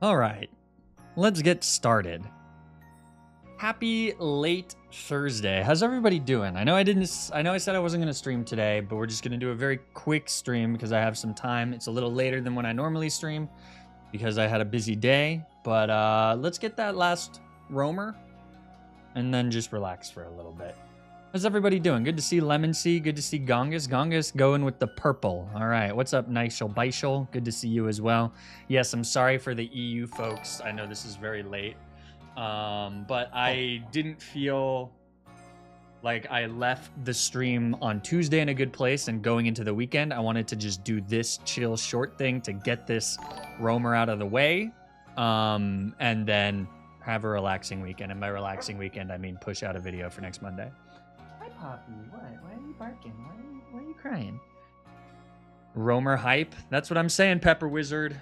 All right, let's get started. Happy late Thursday. How's everybody doing? I know I said I wasn't going to stream today, but we're just going to do a very quick stream because I have some time. It's a little later than when I normally stream because I had a busy day, but let's get that last roamer and then just relax for a little bit. How's everybody doing? Good to see Lemon Sea. Good to see Gongas. Gongas going with the purple. All right. What's up, Nigel Beischel? Good to see you as well. Yes, I'm sorry for the EU folks. I know this is very late. But I didn't feel like I left the stream on Tuesday in a good place, and going into the weekend, I wanted to just do this chill short thing to get this roamer out of the way, and then have a relaxing weekend. And by relaxing weekend, I mean push out a video for next Monday. Hi, Poppy. What? Why are you barking? Why are you crying? Roamer hype. That's what I'm saying, Pepper Wizard.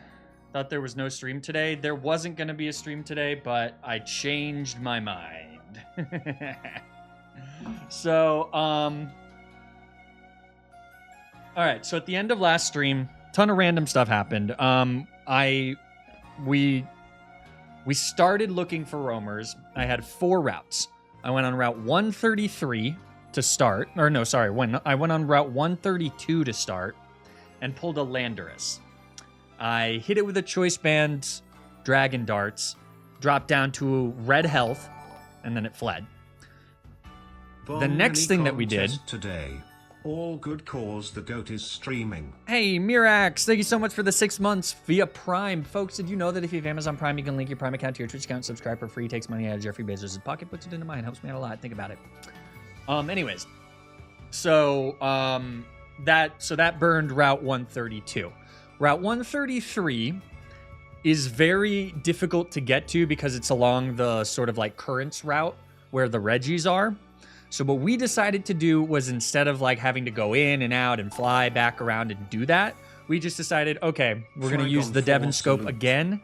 Thought there was no stream today. There wasn't going to be a stream today, but I changed my mind. So, all right. So at the end of last stream, ton of random stuff happened. We started looking for roamers. I had 4 routes. I went on Route 133 to start. Or no, sorry. I went on Route 132 to start and pulled a Thundurus. I hit it with a choice band, dragon darts, dropped down to red health, and then it fled. The next thing that we did today, all good cause the goat is streaming. Hey, Mirax, thank you so much for the 6 months via Prime. Folks, did you know that if you have Amazon Prime, you can link your Prime account to your Twitch account, subscribe for free, takes money out of Jeffrey Bezos' pocket, puts it into mine, helps me out a lot. Think about it. Anyways, so that burned Route 132. Route 133 is very difficult to get to because it's along the sort of like currents route where the Reggies are. So what we decided to do was, instead of like having to go in and out and fly back around and do that, we just decided, okay, we're going to use the Devon scope again.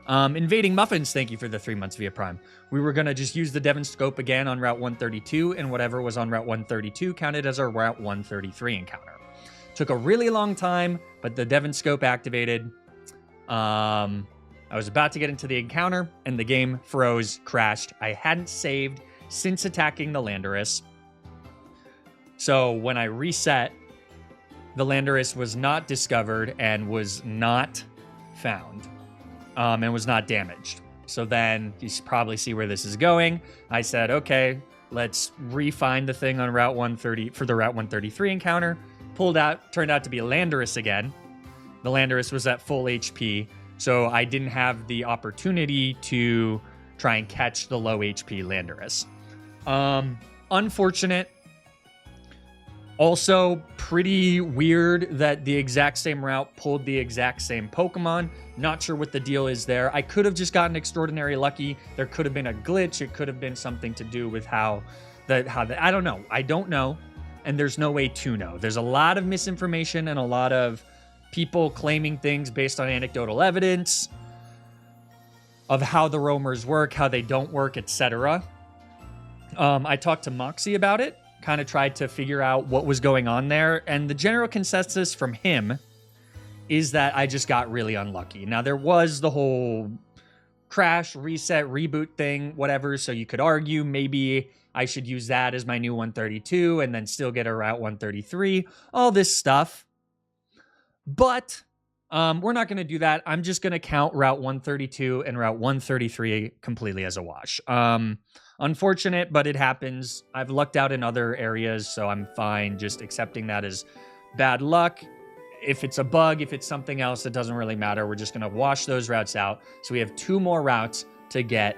Invading Muffins, thank you for the 3 months via Prime. We were going to just use the Devon scope again on Route 132, and whatever was on Route 132 counted as our Route 133 encounter. Took a really long time, but the Devon scope activated. I was about to get into the encounter, and the game froze, crashed. I hadn't saved since attacking the Thundurus. So when I reset, the Thundurus was not discovered and was not found, and was not damaged. So then you probably see where this is going. I said, okay, let's refine the thing on Route 130 for the Route 133 encounter. Turned out to be a Thundurus again. The Thundurus was at full HP, so I didn't have the opportunity to try and catch the low HP Thundurus. Unfortunate. Also, pretty weird that the exact same route pulled the exact same Pokemon. Not sure what the deal is there. I could have just gotten extraordinary lucky. There could have been a glitch. It could have been something to do with how I don't know. I don't know. And there's no way to know. There's a lot of misinformation and a lot of people claiming things based on anecdotal evidence of how the roamers work, how they don't work, etc. I talked to Moxie about it, kind of tried to figure out what was going on there, and the general consensus from him is that I just got really unlucky. Now, there was the whole crash, reset, reboot thing, whatever, so you could argue maybe I should use that as my new 132 and then still get a Route 133, all this stuff. But we're not going to do that. I'm just going to count Route 132 and Route 133 completely as a wash. Unfortunate, but it happens. I've lucked out in other areas, so I'm fine just accepting that as bad luck. If it's a bug, if it's something else, it doesn't really matter. We're just going to wash those routes out. So we have 2 more routes to get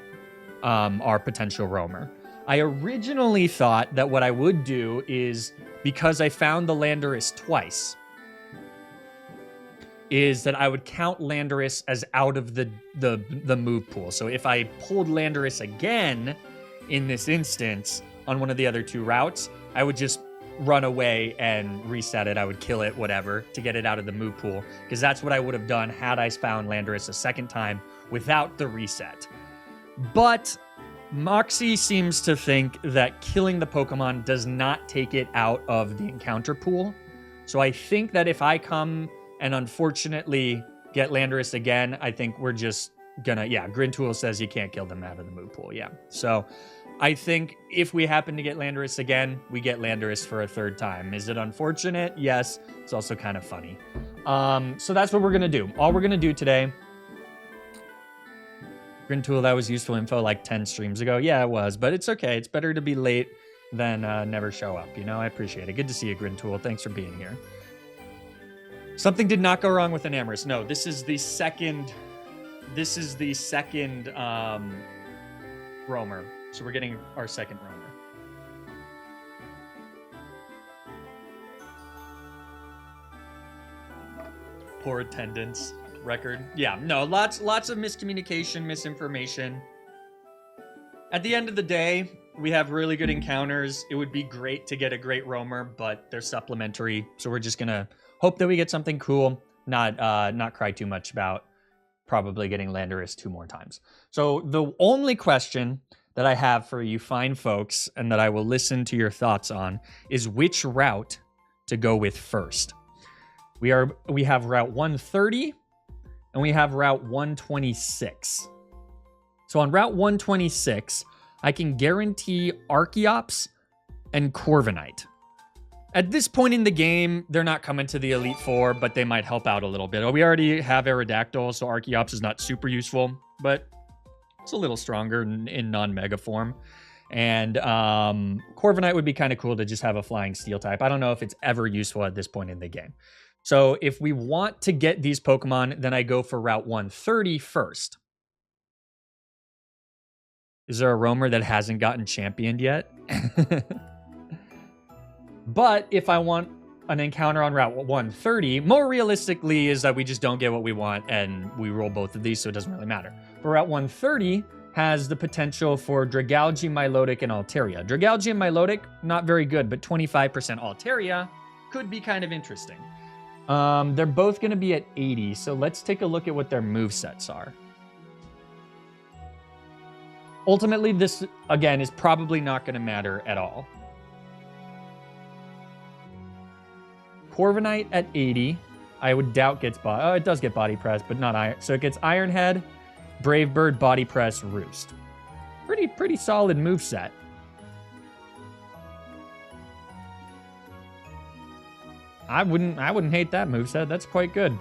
our potential roamer. I originally thought that what I would do is, because I found the Thundurus twice, is that I would count Thundurus as out of the move pool. So if I pulled Thundurus again in this instance on one of the other 2 routes, I would just run away and reset it. I would kill it, whatever, to get it out of the move pool, because that's what I would have done had I found Thundurus a second time without the reset. But Moxie seems to think that killing the Pokemon does not take it out of the encounter pool. So I think that if I come and unfortunately get Thundurus again, I think we're just yeah, Grintool says you can't kill them out of the move pool. Yeah. So I think if we happen to get Landorus again, we get Landorus for a third time. Is it unfortunate? Yes. It's also kind of funny. So that's what we're going to do. All we're going to do today. Grintool, that was useful info like 10 streams ago. Yeah, it was, but it's okay. It's better to be late than never show up. You know, I appreciate it. Good to see you, Grintool. Thanks for being here. Something did not go wrong with an Amorous. No, this is the second roamer. So we're getting our second roamer. Poor attendance record. Yeah, no, lots of miscommunication, misinformation. At the end of the day, we have really good encounters. It would be great to get a great roamer, but they're supplementary. So we're just gonna hope that we get something cool. Not cry too much about probably getting Landorus 2 more times. So the only question that I have for you fine folks, and that I will listen to your thoughts on, is which route to go with first. We have Route 130, and we have Route 126. So on Route 126, I can guarantee Archeops and Corviknight. At this point in the game, they're not coming to the Elite Four, but they might help out a little bit. We already have Aerodactyl, so Archeops is not super useful, but it's a little stronger in non-mega form. And Corviknight would be kind of cool to just have a flying steel type. I don't know if it's ever useful at this point in the game. So if we want to get these Pokemon, then I go for Route 130 first. Is there a roamer that hasn't gotten championed yet? But if I want an encounter on Route 130, more realistically is that we just don't get what we want and we roll both of these, so it doesn't really matter. But Route 130 has the potential for Dragalge, Milotic, and Altaria. Dragalge and Milotic, not very good, but 25% Altaria could be kind of interesting. They're both going to be at 80, so let's take a look at what their movesets are. Ultimately, this, again, is probably not going to matter at all. Corviknight at 80, I would doubt gets body. Oh, it does get body press, but not iron. So it gets Iron Head, Brave Bird, body press, Roost. Pretty solid moveset. I wouldn't hate that moveset. That's quite good.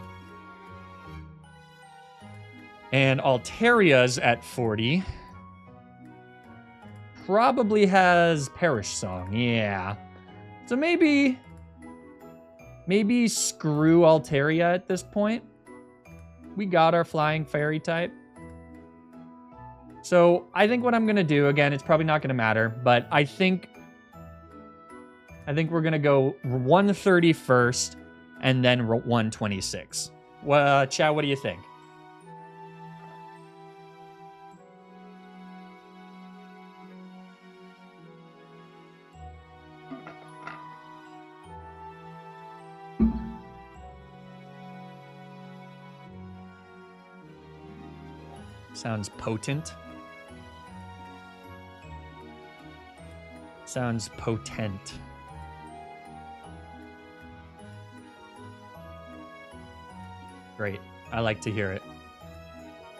And Altaria's at 40. Probably has Perish Song. Yeah. So maybe screw Altaria at this point. We got our flying fairy type. So I think what I'm going to do, again, it's probably not going to matter, but I think we're going to go 130 first and then 126. Well, Chad, what do you think? Sounds potent. Sounds potent. Great. I like to hear it.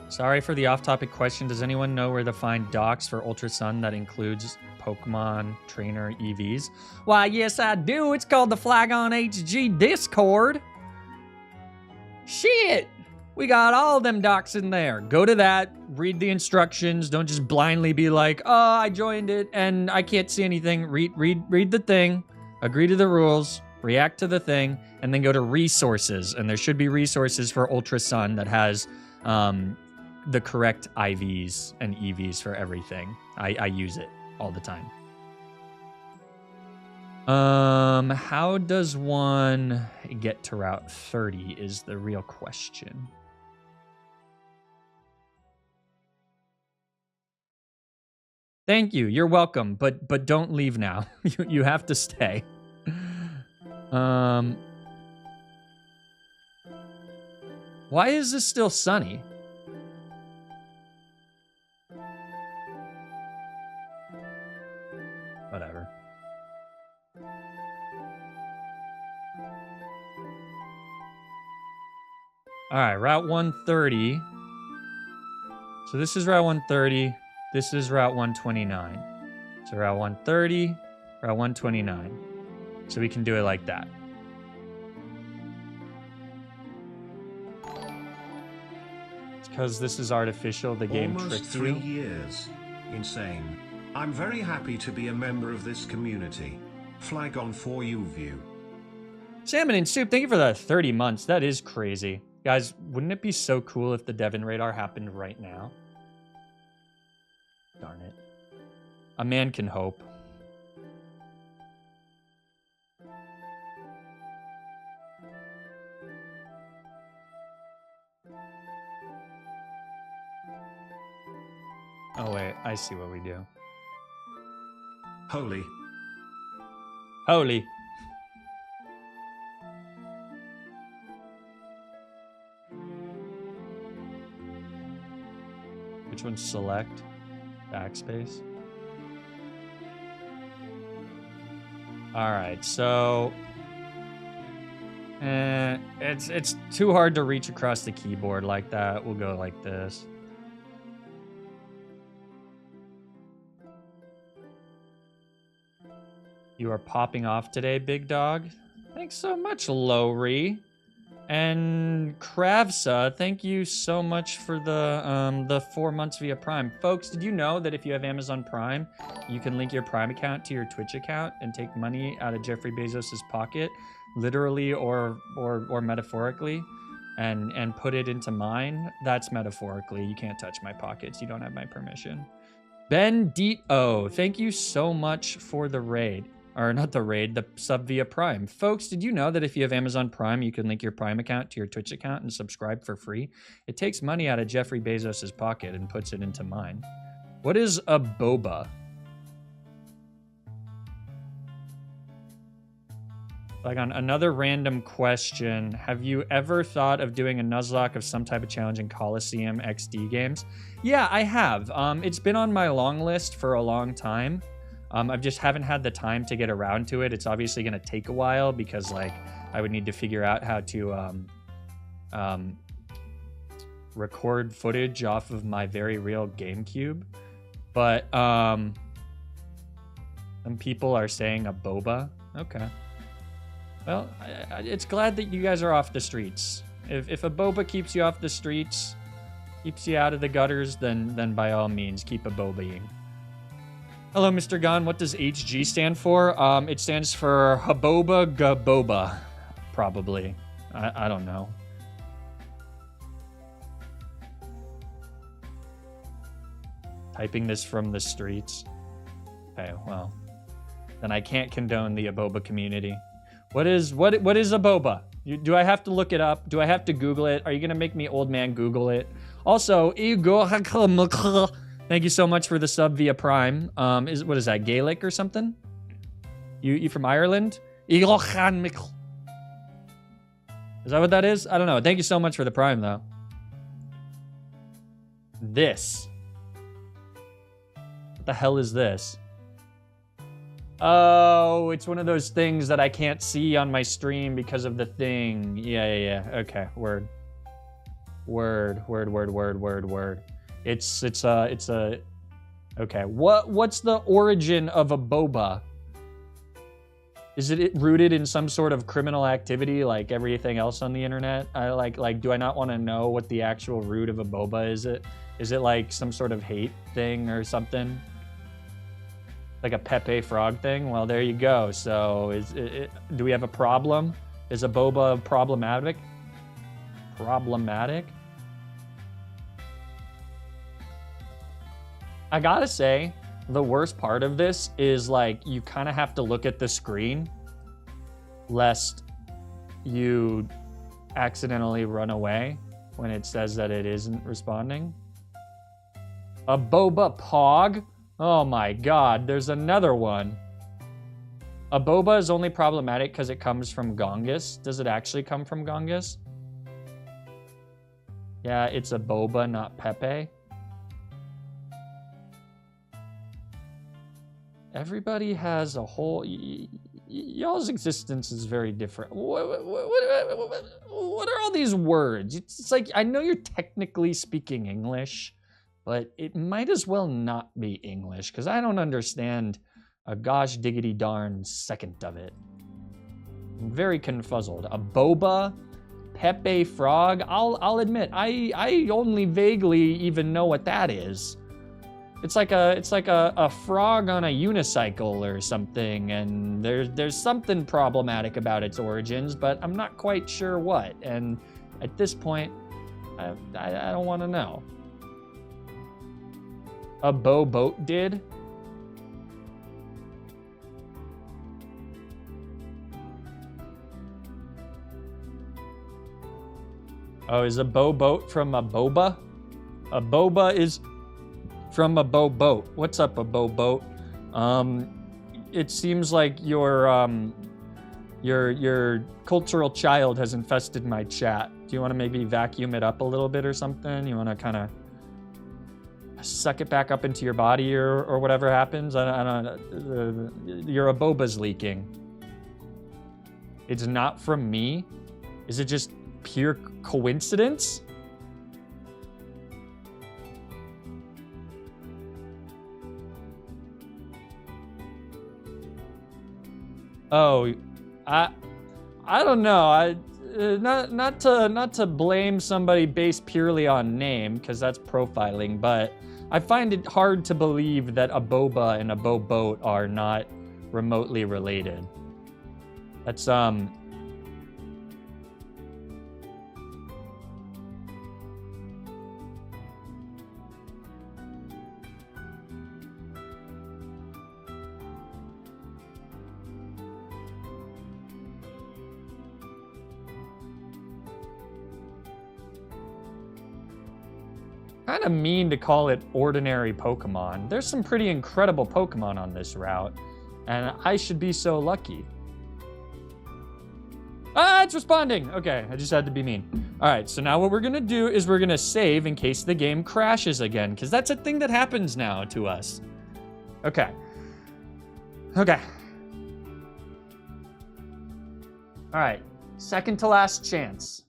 Sorry for the off-topic question. Does anyone know where to find docs for Ultra Sun that includes Pokemon Trainer EVs? Why, yes, I do. It's called the Flygon HG Discord. Shit! We got all them docs in there. Go to that, read the instructions. Don't just blindly be like, oh, I joined it and I can't see anything. Read the thing, agree to the rules, react to the thing, and then go to resources. And there should be resources for Ultra Sun that has the correct IVs and EVs for everything. I use it all the time. How does one get to Route 30 is the real question. Thank you. You're welcome, but don't leave now. You have to stay. Why is this still sunny? Whatever. All right, Route 130. So this is Route 130. This is Route 129. So Route 130, Route 129. So we can do it like that. It's because this is artificial. The game Almost tricks 3 you. years. Insane. I'm very happy to be a member of this community. Flag on for you view. Salmon and Soup, thank you for the 30 months. That is crazy. Guys, wouldn't it be so cool if the Devon radar happened right now? Darn it. A man can hope. Oh wait, I see what we do. Holy. Holy. Which one? Select. Backspace. Alright, so... it's too hard to reach across the keyboard like that. We'll go like this. You are popping off today, big dog. Thanks so much, Lowry. And Kravsa, thank you so much for the 4 months via Prime. Folks, did you know that if you have Amazon Prime, you can link your Prime account to your Twitch account and take money out of Jeffrey Bezos's pocket, literally or metaphorically, and put it into mine? That's metaphorically. You can't touch my pockets. You don't have my permission. Ben Dito, thank you so much for the raid. Or not the raid, the sub via Prime. Folks, did you know that if you have Amazon Prime, you can link your Prime account to your Twitch account and subscribe for free? It takes money out of Jeffrey Bezos's pocket and puts it into mine. What is a boba? Like on another random question, have you ever thought of doing a Nuzlocke of some type of challenge in Coliseum XD games? Yeah, I have. It's been on my long list for a long time. I just haven't had the time to get around to it. It's obviously going to take a while because, like, I would need to figure out how to record footage off of my very real GameCube. But some people are saying a boba. Okay. Well, it's glad that you guys are off the streets. If a boba keeps you off the streets, keeps you out of the gutters, then by all means, keep a bobaing. Hello, Mr. Gon. What does HG stand for? It stands for Haboba Gaboba, probably. I don't know. Typing this from the streets. Okay, well, then I can't condone the Aboba community. What is a boba? Do I have to look it up? Do I have to Google it? Are you gonna make me old man Google it? Also, thank you so much for the sub via Prime. What is that, Gaelic or something? You from Ireland? Is that what that is? I don't know. Thank you so much for the Prime, though. This. What the hell is this? Oh, it's one of those things that I can't see on my stream because of the thing. Yeah. Okay, word. It's a okay. What's the origin of a boba? Is it rooted in some sort of criminal activity like everything else on the internet? Do I not want to know what the actual root of a boba is? Is it like some sort of hate thing or something? Like a Pepe Frog thing? Well, there you go. So do we have a problem? Is a boba problematic? Problematic? I gotta say, the worst part of this is like you kind of have to look at the screen lest you accidentally run away when it says that it isn't responding. A boba pog? Oh my god, there's another one. A boba is only problematic because it comes from Gongas. Does it actually come from Gongas? Yeah, it's a boba, not Pepe. Everybody has a whole... y'all's existence is very different. What are all these words? It's like, I know you're technically speaking English, but it might as well not be English because I don't understand a gosh diggity darn second of it. I'm very confuzzled. A boba, Pepe frog. I'll admit I only vaguely even know what that is. It's like a frog on a unicycle or something, and there's something problematic about its origins, but I'm not quite sure what. And at this point, I don't want to know. A boat did. Oh, is a boat from a boba? A boba is from a boat. What's up, a boat? It seems like your cultural child has infested my chat. Do you want to maybe vacuum it up a little bit or something? You want to kind of suck it back up into your body or whatever happens? I don't. Your boba's leaking. It's not from me. Is it just pure coincidence? Oh, I don't know. Not to blame somebody based purely on name, because that's profiling, but I find it hard to believe that a boba and a boat are not remotely related. That's kind of mean to call it ordinary Pokemon. There's some pretty incredible Pokemon on this route, and I should be so lucky. Ah, it's responding. Okay, I just had to be mean. All right, so now what we're gonna do is we're gonna save in case the game crashes again, because that's a thing that happens now to us. Okay. Okay. All right, second to last chance.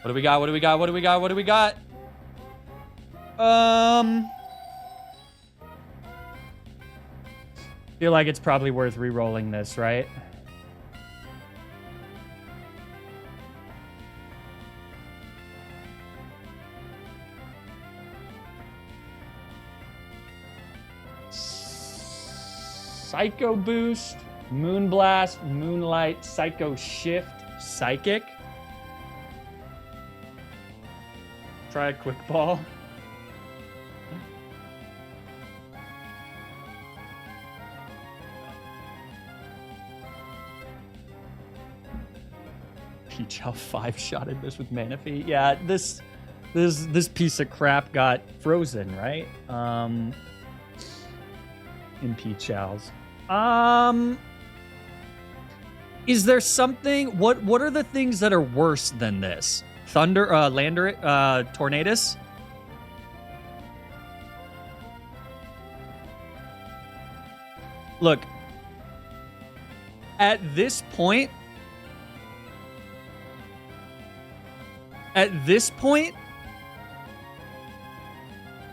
What do we got? What do we got? What do we got? What do we got? Feel like it's probably worth re-rolling this, right? Psycho Boost, Moonblast, Moonlight, Psycho Shift, Psychic. Try a Quick Ball. Peach how 5-shotted this with Manaphy. Yeah, this piece of crap got frozen, right? In Peach Owls. Is there something? What are the things that are worse than this? Tornadus? Look, at this point,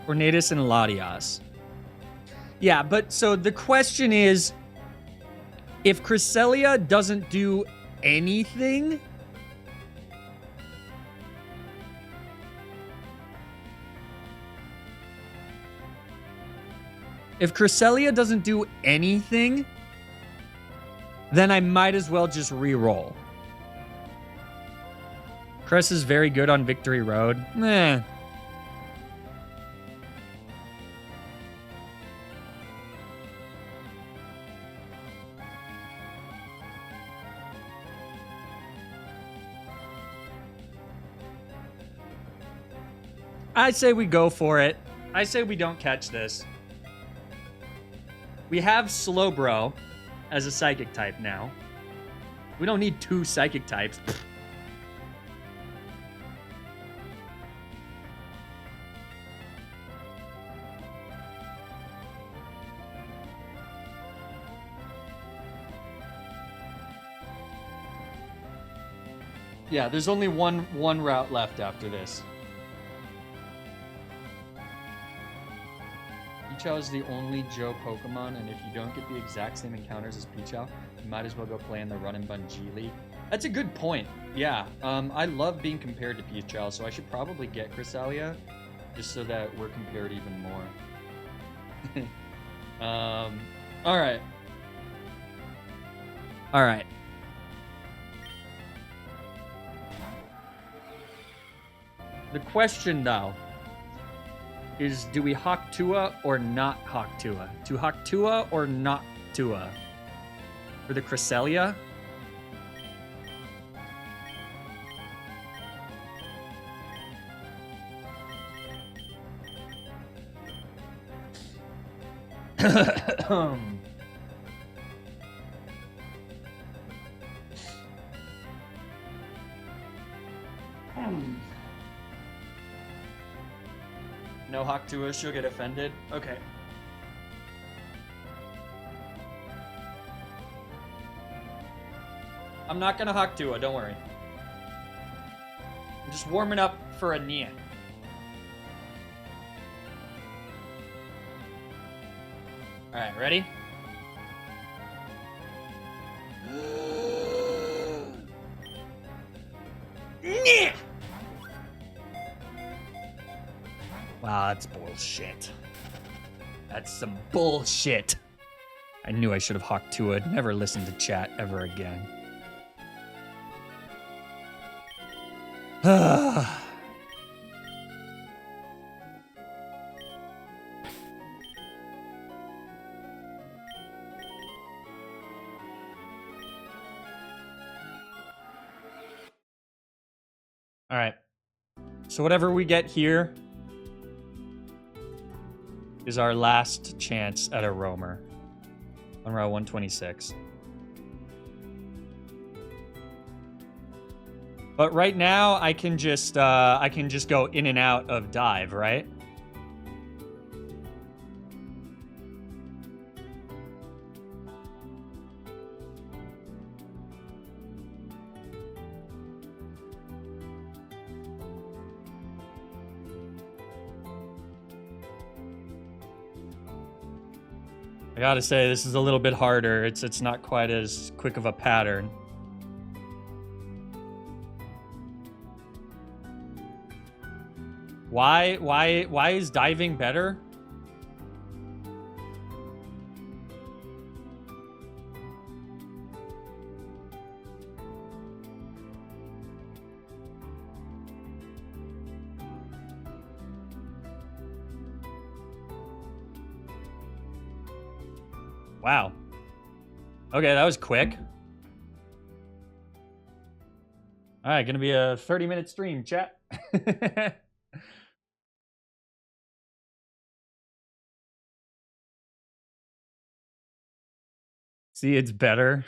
Tornadus and Latias. Yeah, but so the question is, if Cresselia doesn't do anything, then I might as well just re-roll. Cress is very good on Victory Road. Eh. I say we go for it. I say we don't catch this. We have Slowbro as a psychic type now. We don't need 2 psychic types. Yeah, there's only one route left after this. Pichao is the only Joe Pokemon, and if you don't get the exact same encounters as Pichao, you might as well go play in the Run and Bun G League. That's a good point. Yeah, I love being compared to Pichao, so I should probably get Cresselia, just so that we're compared even more. All right. All right. The question, though, is do we Hawk Tua or not Hawk Tua? To Hawk Tua or not Tua? For the Cresselia? No Hawk Tua, she'll get offended. Okay. I'm not gonna Hawk Tua, don't worry. I'm just warming up for a Nia. Alright, ready? Nia! Wow, that's bullshit. That's some bullshit. I knew I should have Hawk Tua. Never listened to chat ever again. All right. So whatever we get here is our last chance at a roamer on route 126. But right now I can just go in and out of dive, right? I gotta say, this is a little bit harder. It's not quite as quick of a pattern. Why is diving better? Wow. Okay, that was quick. All right, gonna be a 30-minute stream, chat. See, it's better.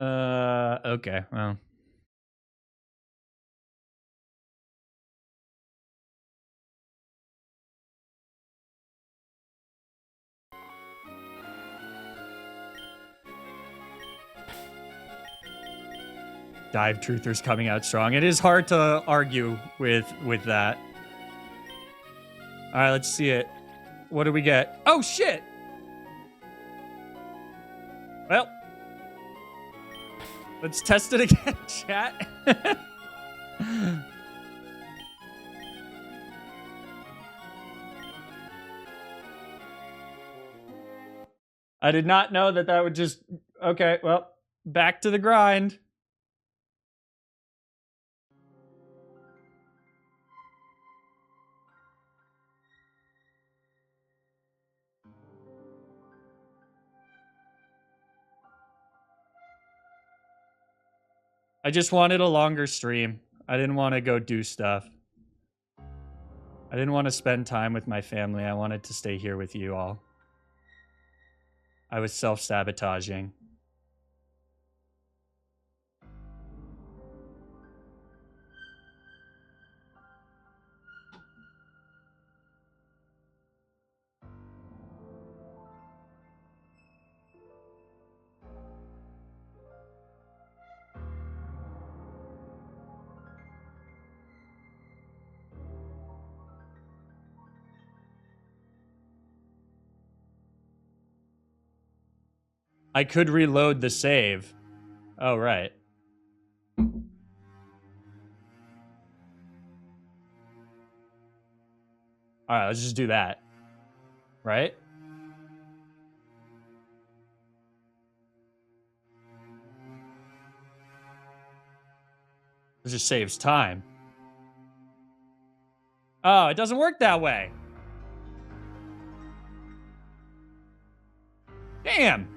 Okay, well. Dive truthers coming out strong. It is hard to argue with that. All right, let's see it. What do we get? Oh, shit! Well, let's test it again, chat. I did not know that would just... Okay, well, back to the grind. I just wanted a longer stream. I didn't want to go do stuff. I didn't want to spend time with my family. I wanted to stay here with you all. I was self-sabotaging. I could reload the save. Oh, right. All right, let's just do that. Right? It just saves time. Oh, it doesn't work that way. Damn.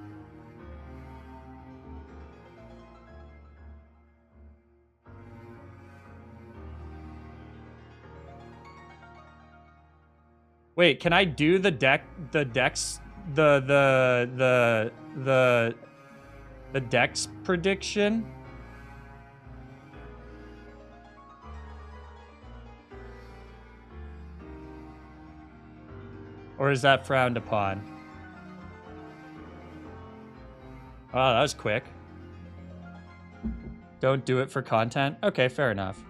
Wait, can I do the dex prediction? Or is that frowned upon? Oh, that was quick. Don't do it for content? Okay, fair enough.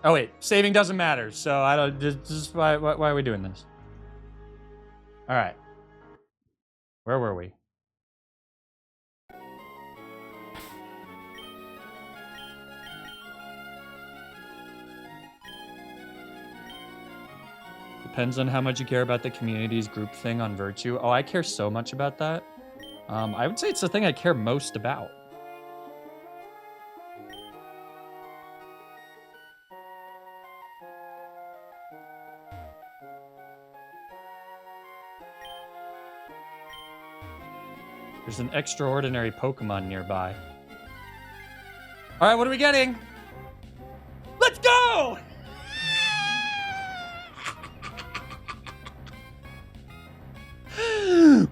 Oh wait, saving doesn't matter, so I don't. Just why are we doing this? All right, where were we? Depends on how much you care about the community's group thing on Virtue. Oh, I care so much about that. I would say it's the thing I care most about. There's an extraordinary Pokemon nearby. All right, what are we getting? Let's go!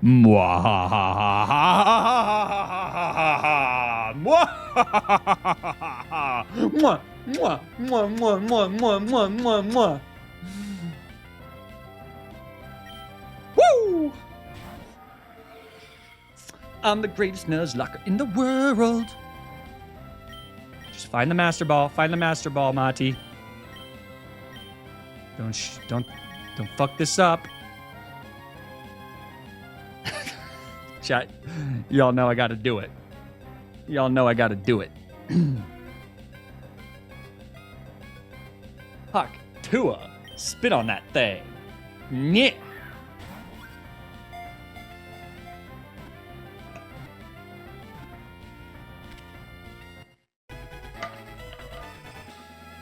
Woo! I'm the greatest Nuzlocke in the world. Just find the Master Ball. Find the Master Ball, Mati. Don't fuck this up. Chat, y'all know I gotta do it. Y'all know I gotta do it. Huck, Tua, spit on that thing. Yeah.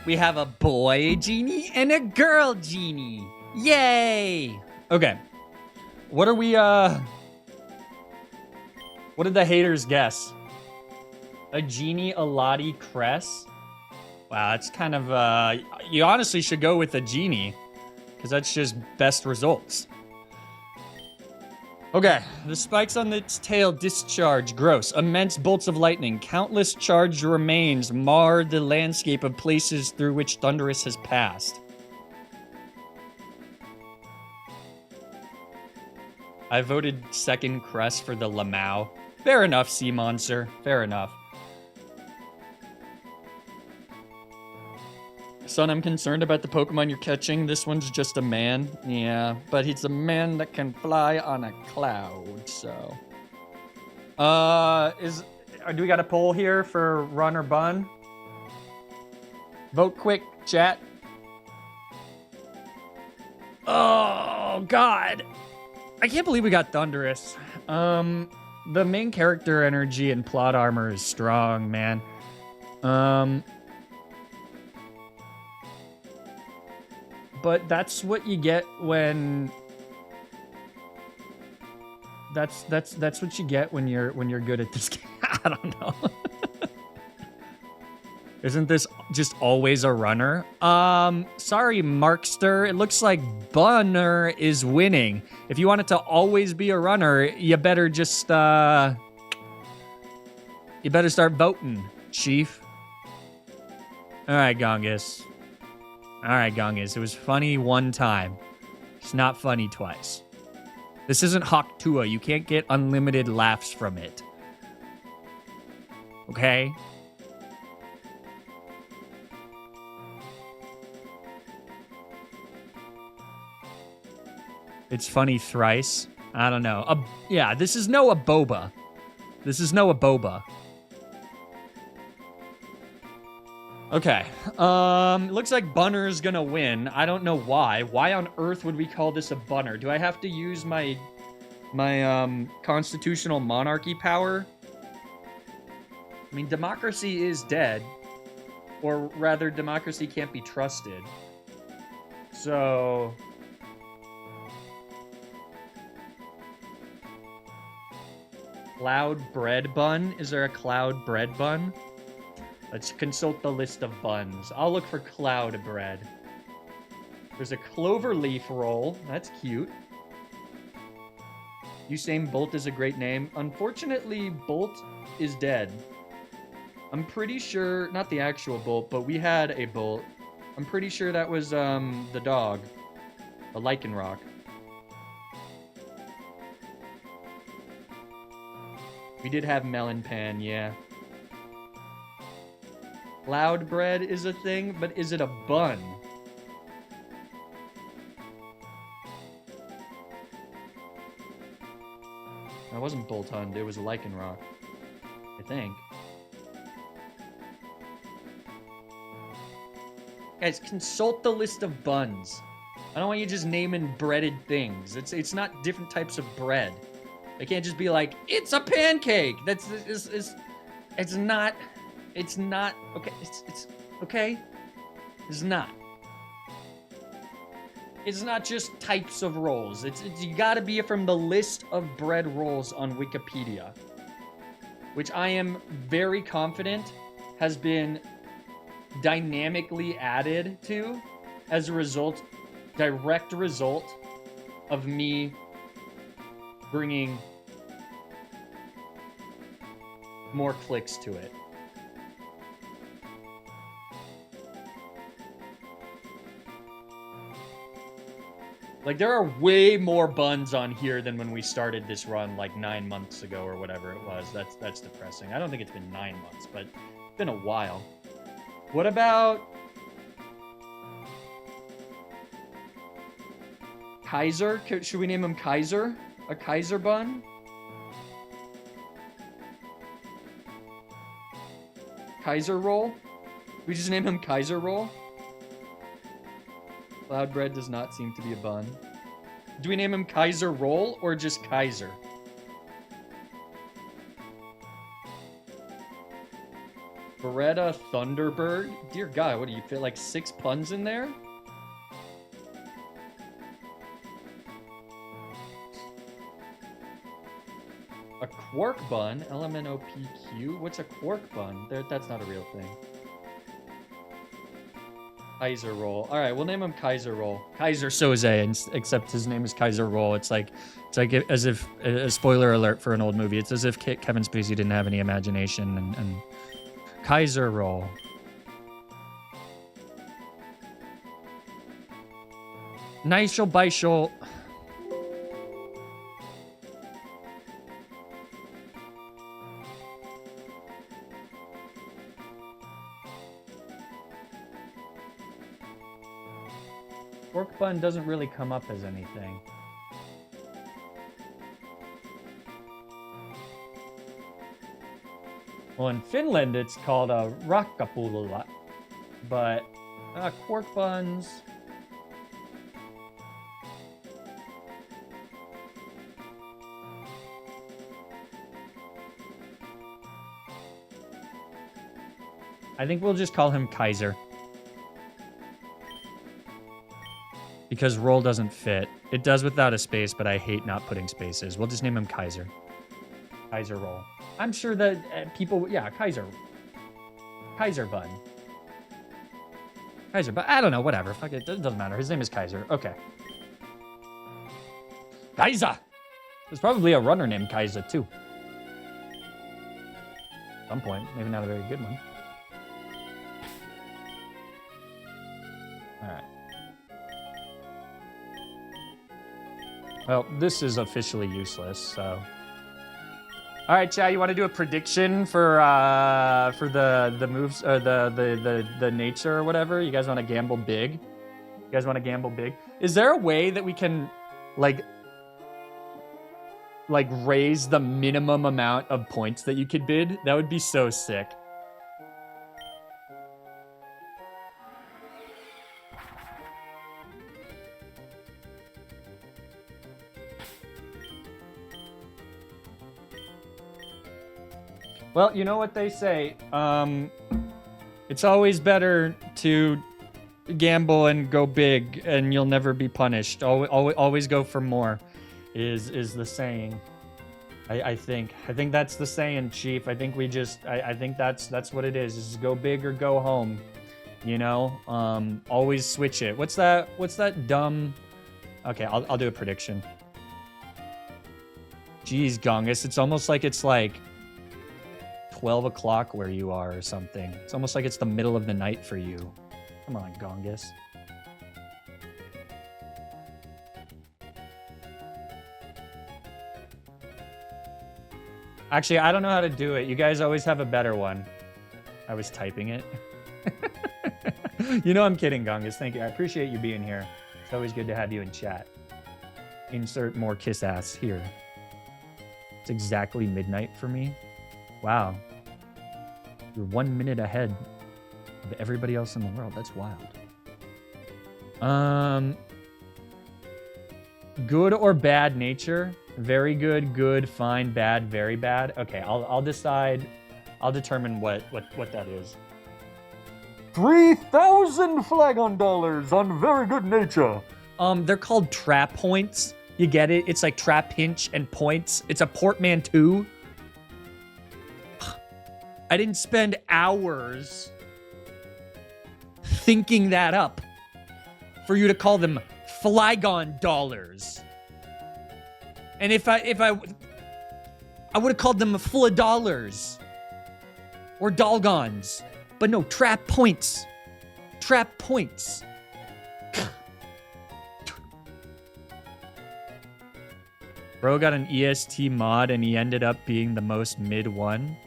We have a boy genie and a girl genie. Yay! Okay. What are we, what did the haters guess? A genie, a Lottie, Cress? Wow, that's kind of, you honestly should go with a genie, because that's just best results. Okay, the spikes on its tail discharge, gross. Immense bolts of lightning, countless charged remains mar the landscape of places through which Thundurus has passed. I voted second Cress for the Lamau. Fair enough, Sea Monster. Fair enough. Son, I'm concerned about the Pokemon you're catching. This one's just a man. Yeah, but he's a man that can fly on a cloud, so. Do we got a poll here for Run or Bun? Vote quick, chat. Oh, God. I can't believe we got Thundurus. The main character energy and plot armor is strong, man. But that's what you get when that's what you get when you're good at this game. I don't know. Isn't this just always a runner? Sorry, Markster. It looks like Bunner is winning. If you want it to always be a runner, you better just, you better start voting, Chief. All right, Gongas. All right, Gongas. It was funny one time. It's not funny twice. This isn't Hawk Tua. You can't get unlimited laughs from it. Okay? It's funny thrice. I don't know. Yeah, this is no Aboba. This is no Aboba. Okay. Looks like Bunner's gonna win. I don't know why. Why on earth would we call this a Bunner? Do I have to use my constitutional monarchy power? I mean, democracy is dead. Or rather, democracy can't be trusted. So... Cloud bread bun? Is there a cloud bread bun? Let's consult the list of buns. I'll look for cloud bread. There's a clover leaf roll. That's cute. Usain Bolt is a great name. Unfortunately, Bolt is dead. I'm pretty sure, not the actual Bolt, but we had a Bolt. I'm pretty sure that was the dog. A Lycanroc. We did have Melon Pan, yeah. Cloud bread is a thing, but is it a bun? That wasn't Boltund, it was a Lycanroc. I think. Guys, consult the list of buns. I don't want you just naming breaded things. It's not different types of bread. It can't just be like, it's a pancake. It's not okay. It's okay. It's not. It's not just types of rolls. It's you gotta be from the list of bread rolls on Wikipedia, which I am very confident has been dynamically added to as a direct result of me bringing more clicks to it. Like, there are way more buns on here than when we started this run, like 9 months ago or whatever it was. That's depressing. I don't think it's been 9 months, but it's been a while. What about Kaiser? Should we name him Kaiser? A Kaiser bun? Kaiser roll? We just name him Kaiser roll? Cloud bread does not seem to be a bun. Do we name him Kaiser roll or just Kaiser? Beretta Thunderbird? Dear God, what do you fit like 6 puns in there? A quark bun? LMNOPQ? What's a quark bun? That's not a real thing. Kaiser roll. All right, we'll name him Kaiser roll. Kaiser Soze, except his name is Kaiser roll. It's like as if a spoiler alert for an old movie. It's as if Kevin Spacey didn't have any imagination and Kaiser roll. Nigel Beischel. Pork bun doesn't really come up as anything. Well, in Finland, it's called a rakkapulula, but quark buns. I think we'll just call him Kaiser. Because roll doesn't fit. It does without a space, but I hate not putting spaces. We'll just name him Kaiser. Kaiser roll. I'm sure that people... Yeah, Kaiser. Kaiser bun. Kaiser, but I don't know, whatever. Fuck it, doesn't matter. His name is Kaiser. Okay. Kaiser! There's probably a runner named Kaiser, too. At some point. Maybe not a very good one. Alright. Well, this is officially useless, so... Alright, chat, you want to do a prediction for the moves, or the nature or whatever? You guys want to gamble big? You guys want to gamble big? Is there a way that we can, like raise the minimum amount of points that you could bid? That would be so sick. Well, you know what they say. It's always better to gamble and go big, and you'll never be punished. Always go for more, is the saying. I think that's the saying, Chief. I think we just I think that's what it is. Is go big or go home. You know. Always switch it. What's that dumb? Okay, I'll do a prediction. Jeez, Gongus, it's almost like it's like 12 o'clock where you are or something. It's almost like it's the middle of the night for you. Come on, Gongus. Actually, I don't know how to do it. You guys always have a better one. I was typing it. You know I'm kidding, Gongus. Thank you. I appreciate you being here. It's always good to have you in chat. Insert more kiss ass here. It's exactly midnight for me. Wow. You're 1 minute ahead of everybody else in the world. That's wild. Good or bad nature? Very good, good, fine, bad, very bad. Okay, I'll decide. I'll determine what that is. 3,000 Flagon dollars on very good nature. They're called trap points. You get it? It's like trap pinch and points. It's a portmanteau. I didn't spend hours thinking that up for you to call them Flagon dollars. And if I would have called them full of dollars or Dalgons, but no, trap points. Trap points. Bro got an EST mod and he ended up being the most mid one.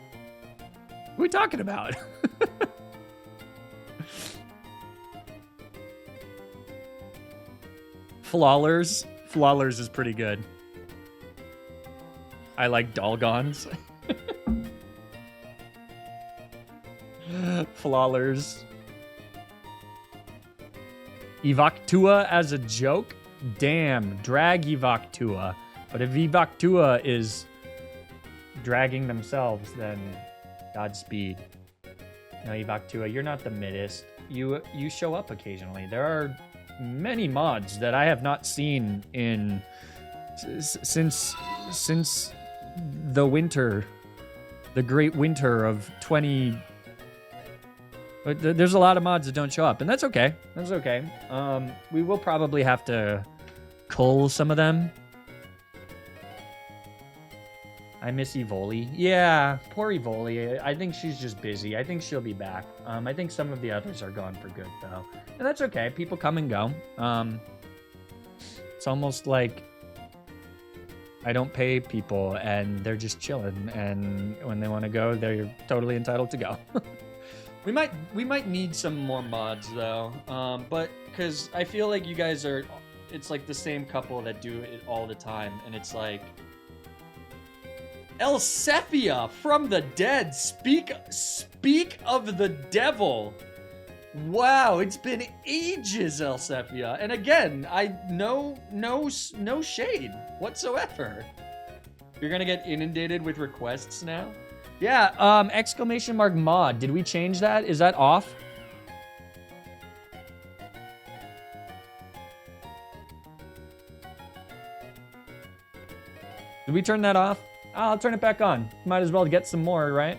What are we talking about? Flawlers. Flawlers is pretty good. I like Dalgons. Flawlers. Evoctua as a joke? Damn, drag Evoctua. But if Evoctua is dragging themselves, then Godspeed. No, Evoctua, you're not the middest. You show up occasionally. There are many mods that I have not seen in since the winter, the great winter of 20. But there's a lot of mods that don't show up, and that's okay. That's okay. We will probably have to cull some of them. I miss Evoli. Yeah, poor Evoli. I think she's just busy. I think she'll be back. I think some of the others are gone for good, though. And that's okay. People come and go. It's almost like I don't pay people, and they're just chilling. And when they want to go, they're totally entitled to go. We might need some more mods, though. But because I feel like you guys are... It's like the same couple that do it all the time. And it's like... Elsefia from the dead. Speak of the devil. Wow, it's been ages, Elsefia. And again, no shade whatsoever. You're gonna get inundated with requests now? Yeah, exclamation mark mod. Did we change that? Is that off? Did we turn that off? I'll turn it back on. Might as well get some more, right?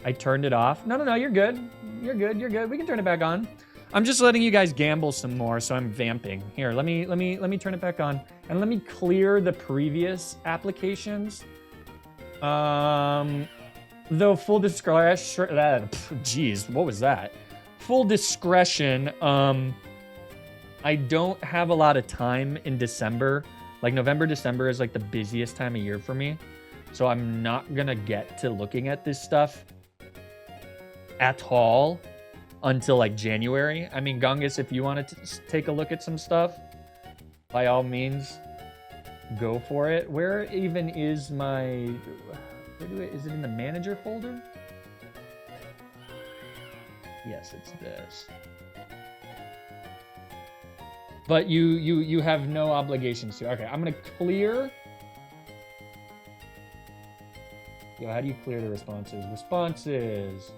I turned it off. No, you're good. You're good. We can turn it back on. I'm just letting you guys gamble some more, so I'm vamping. Here, let me turn it back on. And let me clear the previous applications. Though full discretion, jeez, what was that? Full discretion, I don't have a lot of time in December. Like November, December is like the busiest time of year for me. So I'm not gonna get to looking at this stuff at all until like January. I mean, Gongas, if you want to take a look at some stuff, by all means, go for it. Where even is my... Is it in the manager folder? Yes, it's this. But you have no obligations to. Okay, I'm gonna clear. Yo, how do you clear the responses? Responses.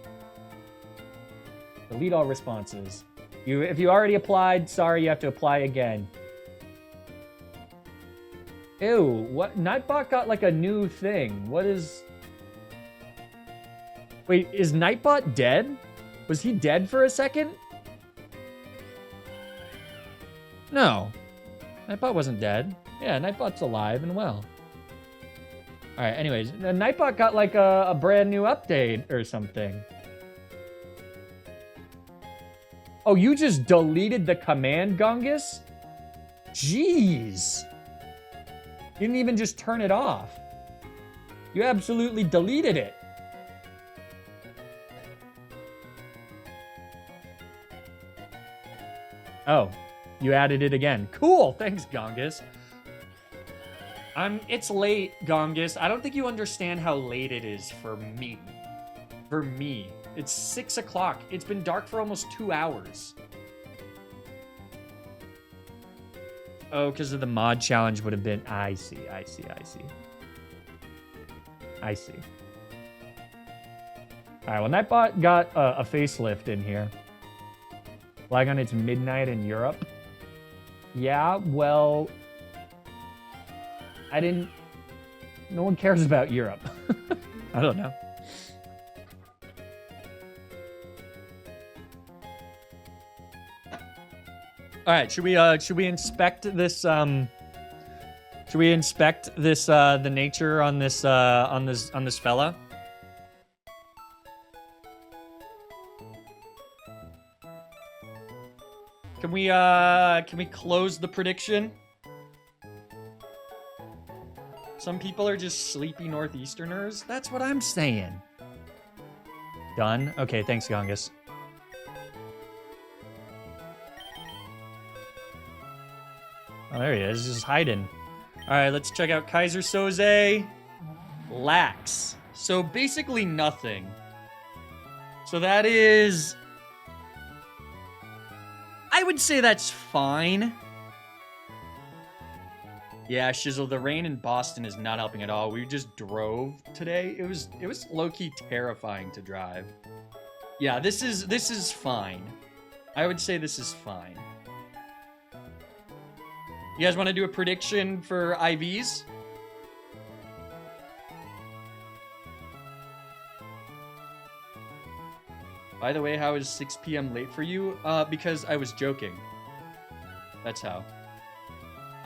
Delete all responses. If you already applied, sorry, you have to apply again. Ew, what? Nightbot got like a new thing. What is... Wait, is Nightbot dead? Was he dead for a second? No. Nightbot wasn't dead. Yeah, Nightbot's alive and well. Alright, anyways. Nightbot got like a brand new update or something. Oh, you just deleted the command, Gongas? Jeez. You didn't even just turn it off. You absolutely deleted it. Oh, you added it again. Cool. Thanks, Gongas. It's late, Gongas. I don't think you understand how late it is for me. For me. It's 6 o'clock. It's been dark for almost 2 hours. Oh, because of the mod challenge would have been... I see. I see. All right, well, Nightbot got a facelift in here. Flag on its midnight in Europe. Yeah, well... I didn't... No one cares about Europe. I don't know. All right, should we inspect this should we inspect this the nature on this fella? Can we close the prediction? Some people are just sleepy Northeasterners. That's what I'm saying. Done. Okay, thanks, Gongas. Oh, there he is, just hiding. All right, let's check out Kaiser Soze. Lax. So basically nothing. So that is... I would say that's fine. Yeah, Shizzle, the rain in Boston is not helping at all. We just drove today. It was low-key terrifying to drive. Yeah, this is fine. I would say this is fine. You guys want to do a prediction for IVs? By the way, how is 6 p.m. late for you? Because I was joking. That's how.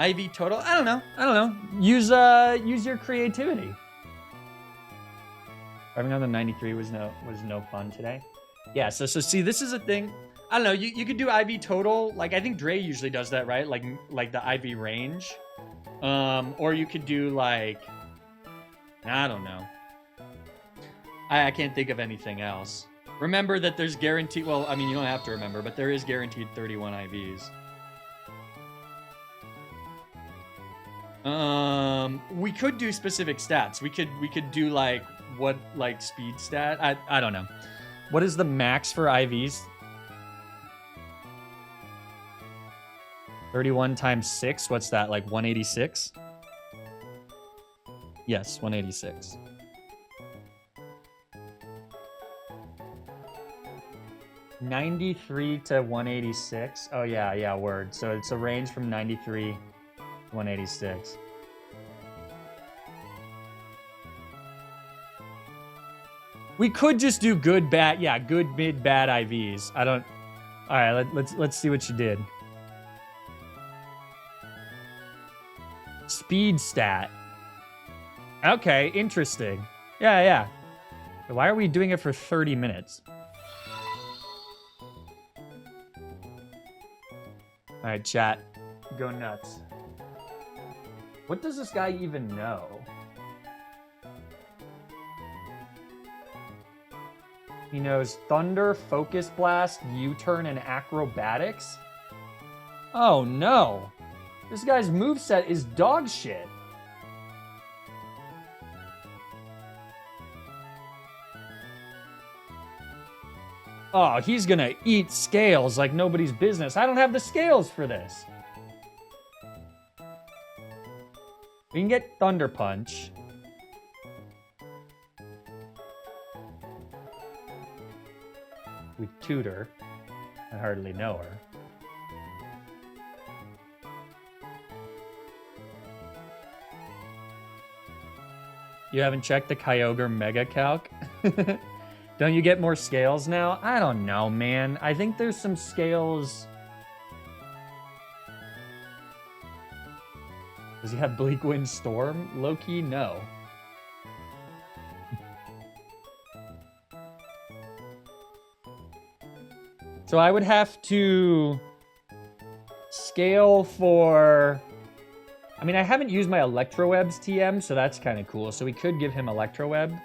IV total? I don't know. Use your creativity. Driving on the 93 was no fun today. Yeah, so see, this is a thing. I don't know, you could do IV total. Like, I think Dre usually does that, right? Like the IV range. Or you could do, like... I don't know. I can't think of anything else. Remember that there's guaranteed... Well, I mean, you don't have to remember, but there is guaranteed 31 IVs. We could do specific stats. We could do, like, what, like, speed stat? I don't know. What is the max for IVs? 31 times 6, what's that, like 186? Yes, 186. $93 to $186. Oh yeah, word. So it's a range from 93 to 186. We could just do good, bad. Yeah, good, mid, bad IVs. I don't... All right, let's see what you did. Speed stat. Okay, interesting. Yeah, yeah. Why are we doing it for 30 minutes? All right, chat. Go nuts. What does this guy even know? He knows Thunder, Focus Blast, U-Turn, and Acrobatics? Oh, no. This guy's moveset is dog shit. Oh, he's gonna eat scales like nobody's business. I don't have the scales for this. We can get Thunder Punch. With Tutor. I hardly know her. You haven't checked the Kyogre Mega Calc? Don't you get more scales now? I don't know, man. I think there's some scales... Does he have Bleak Wind Storm? Low-key, no. So I would have to scale for... I mean, I haven't used my Electroweb's TM, so that's kind of cool. So we could give him Electroweb.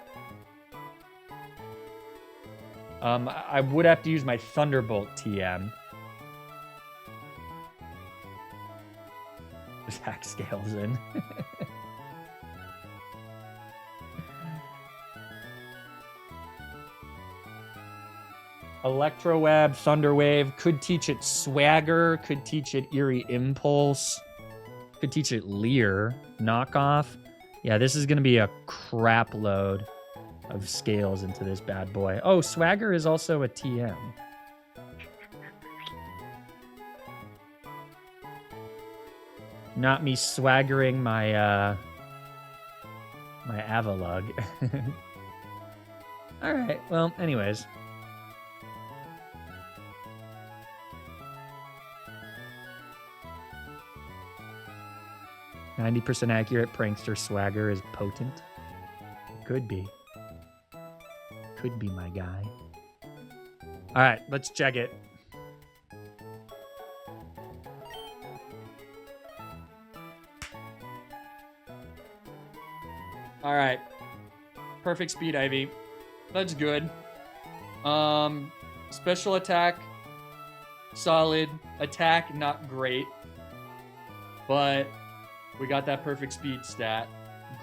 I would have to use my Thunderbolt TM. Zach scales in. Electroweb, Thunderwave, could teach it Swagger, could teach it Eerie Impulse, could teach it Leer, Knockoff. Yeah, this is going to be a crap load of scales into this bad boy. Oh, Swagger is also a TM. Not me swaggering my, my Avalug. All right, well, anyways. %90 accurate prankster Swagger is potent. Could be. Could be my guy. All right, let's check it. All right. Perfect speed Ivy. That's good. Special attack, solid. Attack, not great. But we got that perfect speed stat.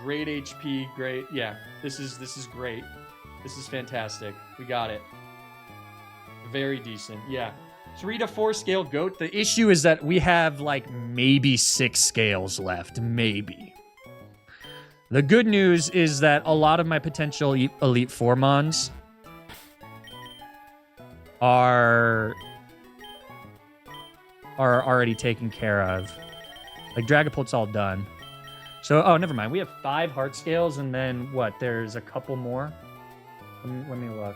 Great HP, great. Yeah, this is great. This is fantastic. We got it. Very decent. Yeah. 3 to 4 scale goat. The issue is that we have like maybe 6 scales left. Maybe. The good news is that a lot of my potential Elite Four mons are already taken care of. Like Dragapult's all done. So, oh, never mind. We have 5 heart scales and then what? There's a couple more. Let me look.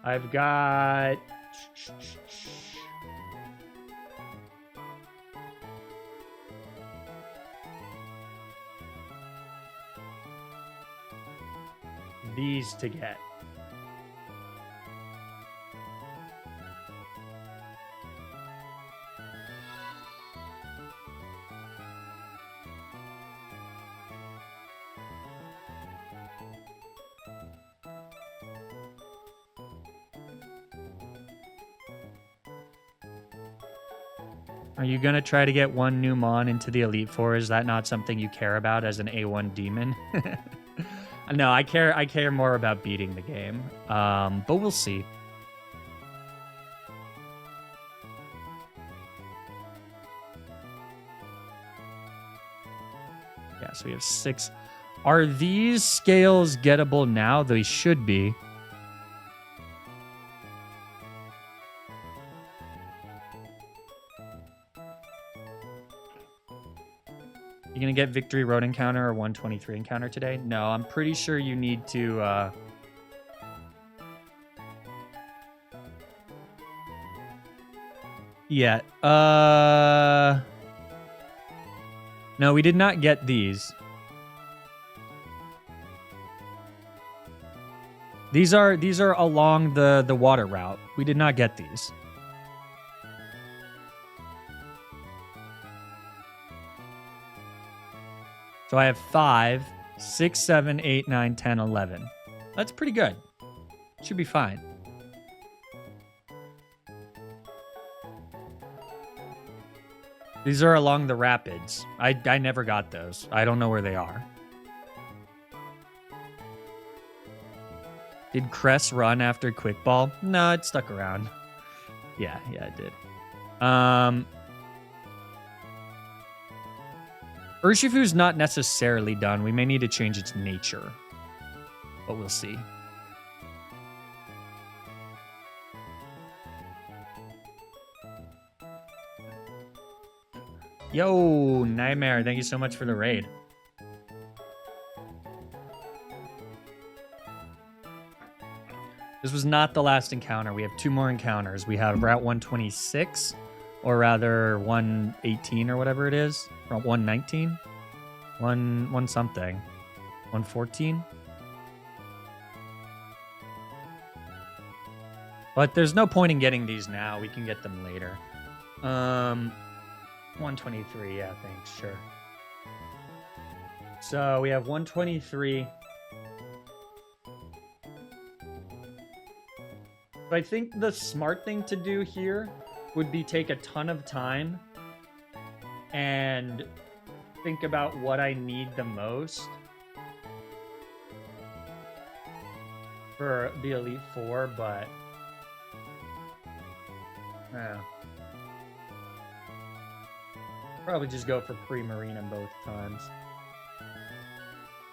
I've got... these to get. Are you gonna try to get one new Mon into the Elite Four? Is that not something you care about as an A1 demon? No, I care more about beating the game. But we'll see. Yeah, so we have 6. Are these scales gettable now? They should be. You gonna get Victory Road encounter or 123 encounter today? No, I'm pretty sure you need to yeah. No, we did not get these. These are along the water route. We did not get these. So I have 5, 6, 7, 8, 9, 10, 11. That's pretty good. Should be fine. These are along the rapids. I never got those. I don't know where they are. Did Cress run after Quick Ball? No, it stuck around. Yeah, it did. Urshifu's not necessarily done. We may need to change its nature. But we'll see. Yo, Nightmare, thank you so much for the raid. This was not the last encounter. We have 2 more encounters. We have Route 126, or rather 118 or whatever it is. Route 119? One something. 114? But there's no point in getting these now. We can get them later. 123, yeah, thanks, sure. So we have 123. I think the smart thing to do here would be take a ton of time and think about what I need the most for the Elite Four, but probably just go for pre-marina both times.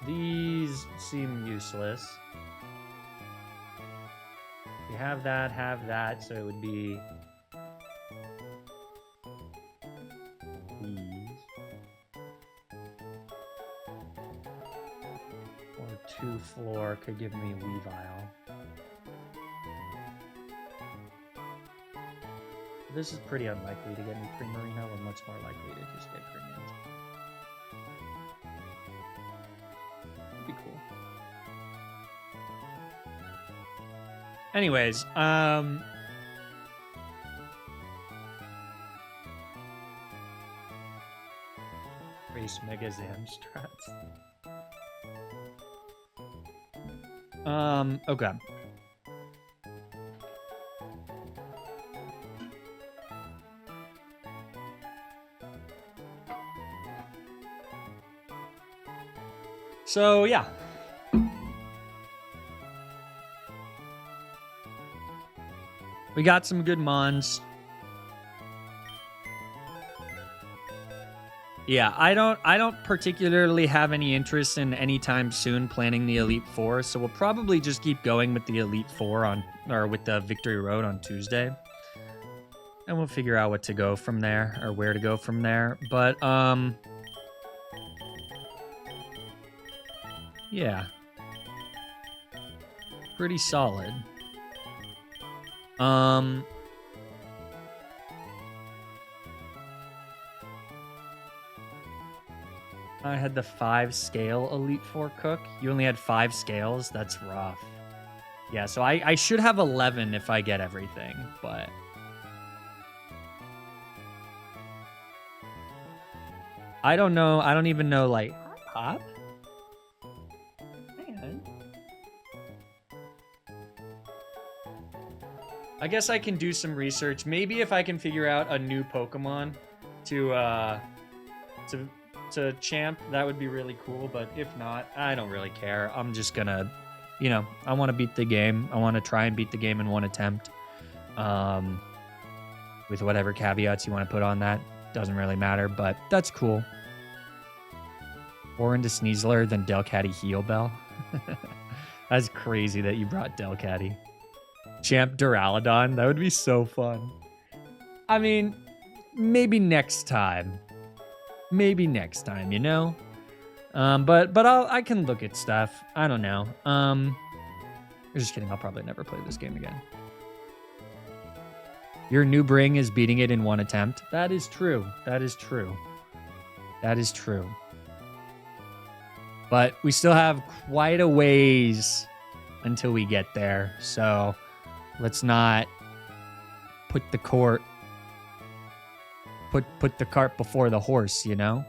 These seem useless. You have that, so it would be these. Or 2 floor could give me Weavile. This is pretty unlikely to get me Primarina. We're much more likely to just get Greninja. That'd be cool. Anyways, Race Mega Zam strats. Okay. So, yeah. We got some good mons. Yeah, I don't particularly have any interest in anytime soon planning the Elite Four, so we'll probably just keep going with the Elite Four with the Victory Road on Tuesday. And we'll figure out what to go from there, or where to go from there. But, yeah. Pretty solid. I had the 5 scale Elite Four cook. You only had 5 scales? That's rough. Yeah, so I should have 11 if I get everything, but... I don't know. I don't even know, like... Hop? Hang on. I guess I can do some research. Maybe if I can figure out a new Pokemon to champ, that would be really cool. But if not, I don't really care. I'm just gonna, I want to beat the game. I want to try and beat the game in one attempt. With whatever caveats you want to put on that. Doesn't really matter, but that's cool. Or into Sneasler, then Delcatty Heal Bell. That's crazy that you brought Delcatty. Champ Duraludon, that would be so fun. I mean, maybe next time. Maybe next time, you know? But I can look at stuff. I don't know. I'm just kidding. I'll probably never play this game again. Your new bring is beating it in one attempt. That is true. That is true. That is true. But we still have quite a ways until we get there. So let's not put the cart before the horse, you know?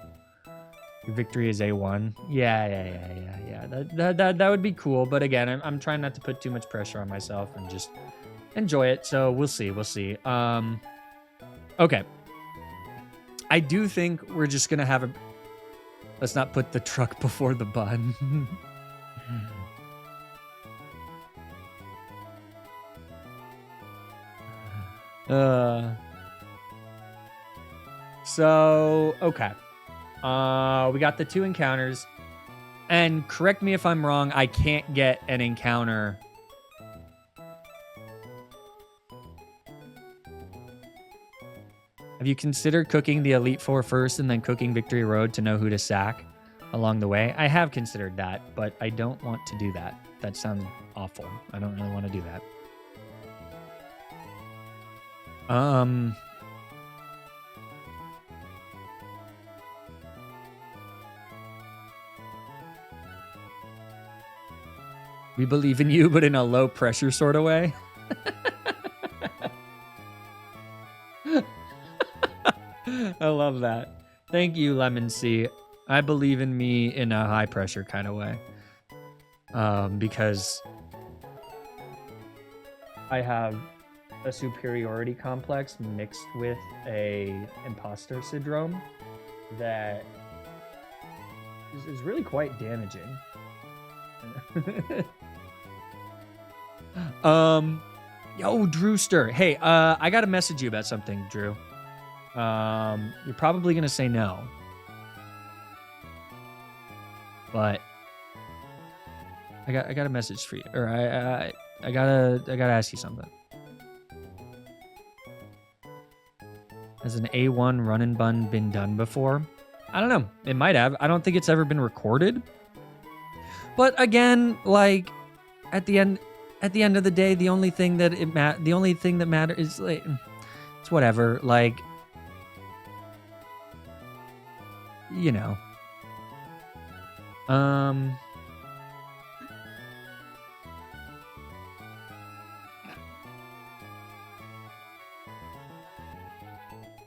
Your victory is A1. Yeah. That would be cool. But again, I'm trying not to put too much pressure on myself and just enjoy it. So we'll see. Okay. I do think we're just gonna have a. Let's not put the truck before the bun. So okay. We got the 2 encounters. And correct me if I'm wrong, I can't get an encounter. Have you considered cooking the Elite Four first and then cooking Victory Road to know who to sack along the way? I have considered that, but I don't want to do that. That sounds awful. I don't really want to do that. We believe in you, but in a low pressure sort of way. I love that. Thank you, Lemon C. I believe in me in a high pressure kind of way. Because I have a superiority complex mixed with a imposter syndrome that is really quite damaging. Yo, Drewster. Hey, I gotta message you about something, Drew. You're probably gonna say no, but I got a message for you, or I gotta ask you something. Has an A1 Run and Bun been done before? I don't know. It might have. I don't think it's ever been recorded. But again, like at the end of the day, the only thing that matters is like it's whatever. Like, you know.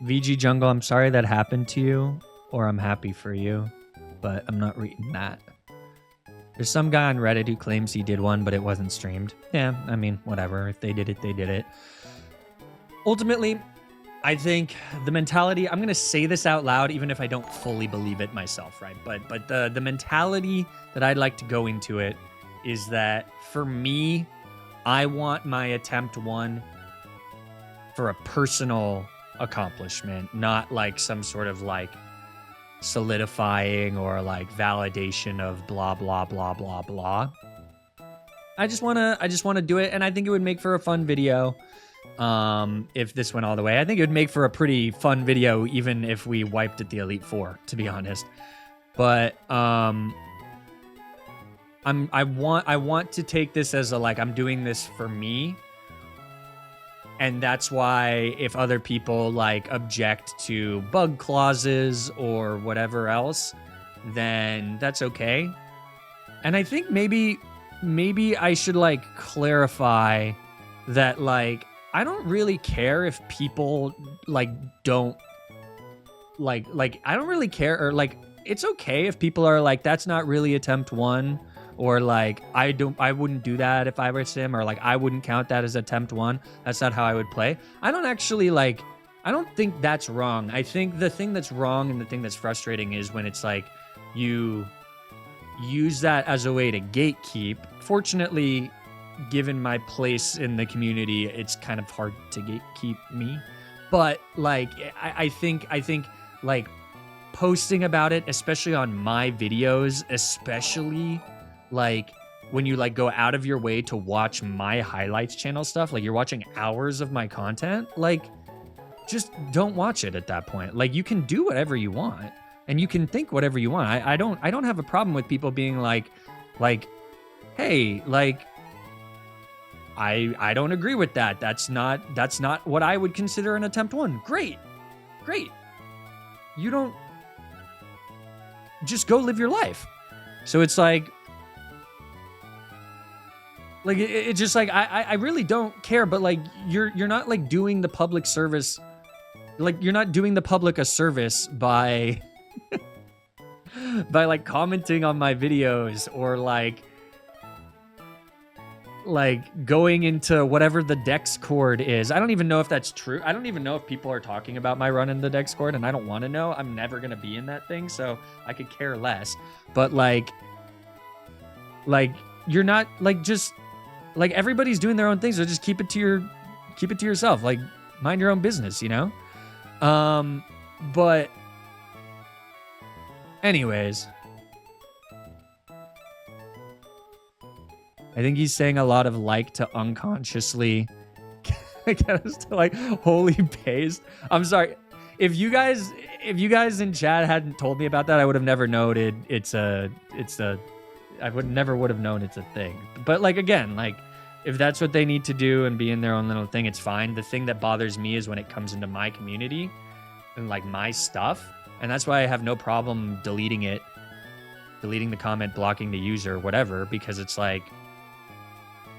VG Jungle, I'm sorry that happened to you, or I'm happy for you, but I'm not reading that. There's some guy on Reddit who claims he did one, but it wasn't streamed. Yeah, I mean, whatever. If they did it, they did it. Ultimately, I think the mentality, I'm going to say this out loud, even if I don't fully believe it myself, right? But the mentality that I'd like to go into it is that for me, I want my attempt 1 for a personal accomplishment, not like some sort of like solidifying or like validation of blah blah blah blah blah. I just want to do it, and I think it would make for a fun video. If this went all the way, I think it would make for a pretty fun video, even if we wiped at the Elite Four, to be honest. But I want to take this as a like I'm doing this for me. And that's why if other people like object to bug clauses or whatever else, then that's okay. And I think maybe I should like clarify that like I don't really care if people like don't like I don't really care, or like it's okay if people are like that's not really attempt 1. Or like I wouldn't do that if I were Sim, or like I wouldn't count that as attempt 1. That's not how I would play. I don't think that's wrong. I think the thing that's wrong and the thing that's frustrating is when it's like you use that as a way to gatekeep. Fortunately, given my place in the community, it's kind of hard to gatekeep me. But like I think like posting about it, especially on my videos, especially like when you like go out of your way to watch my highlights channel stuff, like you're watching hours of my content, like just don't watch it at that point. Like you can do whatever you want and you can think whatever you want. I don't have a problem with people being like, hey, like I don't agree with that. That's not what I would consider an attempt 1. Great. You don't just go live your life. So it's like it's just like I really don't care, but like you're not like doing the public service, like you're not doing the public a service by by like commenting on my videos or like going into whatever the Discord is. I don't even know if that's true. I don't even know if people are talking about my run in the Discord, and I don't want to know. I'm never gonna be in that thing, so I could care less. But like you're not like just like everybody's doing their own things, so just keep it to yourself. Like mind your own business, you know? But anyways, I think he's saying a lot of like to unconsciously get us to like holy paste. I'm sorry. If you guys in chat hadn't told me about that, I would have never noted I would have known it's a thing. But like again, like if that's what they need to do and be in their own little thing, it's fine. The thing that bothers me is when it comes into my community and like my stuff. And that's why I have no problem deleting the comment, blocking the user, whatever, because it's like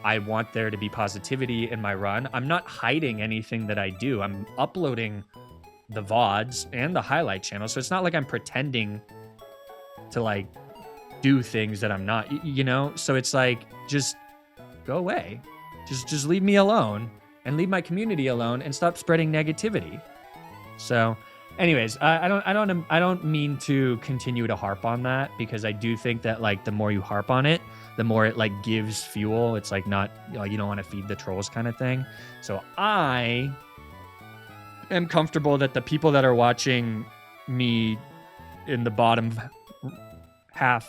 I want there to be positivity in my run. I'm not hiding anything that I do. I'm uploading the VODs and the highlight channel. So it's not like I'm pretending to like do things that I'm not, you know? So it's like, just go away. Just leave me alone and leave my community alone and stop spreading negativity. So anyways, I don't mean to continue to harp on that, because I do think that like the more you harp on it, the more it like gives fuel. It's like not, you don't want to feed the trolls kind of thing. So I am comfortable that the people that are watching me in the bottom half,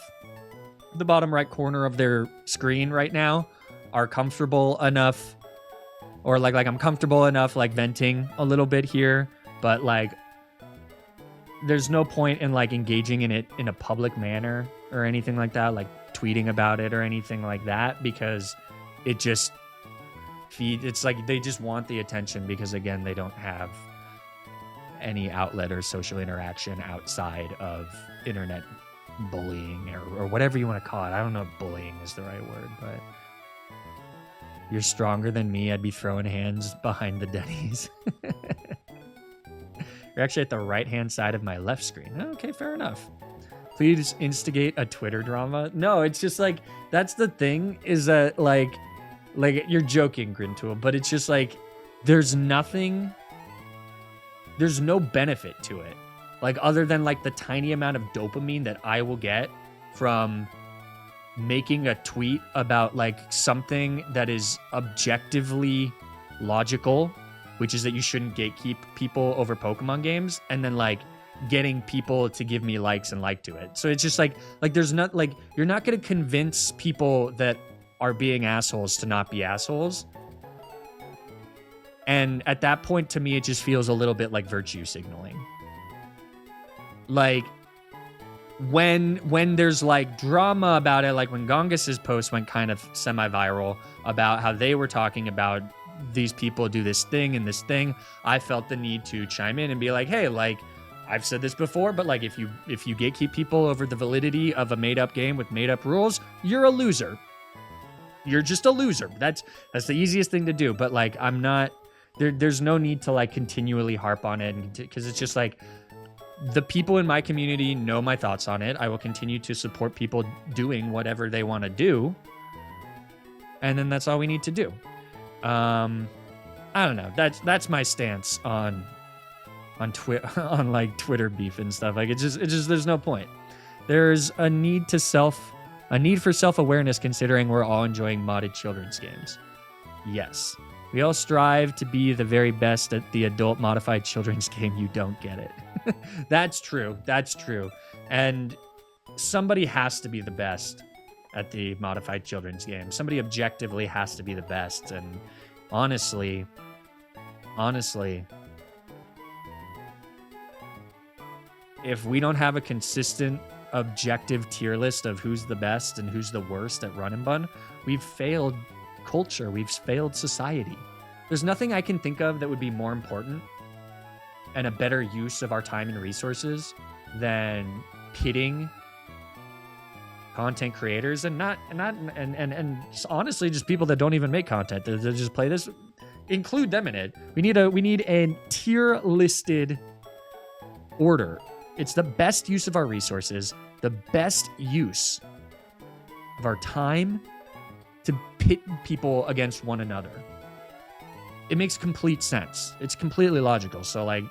the bottom right corner of their screen right now, are comfortable enough, or like I'm comfortable enough like venting a little bit here, but like there's no point in like engaging in it in a public manner or anything like that, like tweeting about it or anything like that, because it just it's like they just want the attention, because again, they don't have any outlet or social interaction outside of internet bullying or whatever you want to call it. I don't know if bullying is the right word, but you're stronger than me. I'd be throwing hands behind the Denny's. You're actually at the right-hand side of my left screen. Okay, fair enough. Please instigate a Twitter drama. No, it's just like, that's the thing, is that like you're joking, Grintool, but it's just like, there's no benefit to it. Like other than like the tiny amount of dopamine that I will get from making a tweet about like something that is objectively logical, which is that you shouldn't gatekeep people over Pokemon games, and then like getting people to give me likes and like to it. So it's just like there's not like, you're not going to convince people that are being assholes to not be assholes. And at that point, to me, it just feels a little bit like virtue signaling. Like when there's like drama about it, like when Gongas's post went kind of semi-viral about how they were talking about these people do this thing and this thing, I felt the need to chime in and be like, hey, like I've said this before, but like if you gatekeep people over the validity of a made-up game with made-up rules, you're a loser. You're just a loser. That's the easiest thing to do. But like I'm not there's no need to like continually harp on it, because it's just like, the people in my community know my thoughts on it. I will continue to support people doing whatever they want to do. And then that's all we need to do. I don't know. That's my stance on on like Twitter beef and stuff. Like it's just there's no point. There's a need for self-awareness, considering we're all enjoying modded children's games. Yes. We all strive to be the very best at the adult modified children's game. You don't get it. That's true. That's true. And somebody has to be the best at the modified children's game. Somebody objectively has to be the best. And honestly, if we don't have a consistent objective tier list of who's the best and who's the worst at Run and Bun, we've failed culture. We've failed society. There's nothing I can think of that would be more important and a better use of our time and resources than pitting content creators and honestly just people that don't even make content. They just play this, include them in it. We need a tier listed order. It's the best use of our resources, the best use of our time to pit people against one another. It makes complete sense. It's completely logical. So like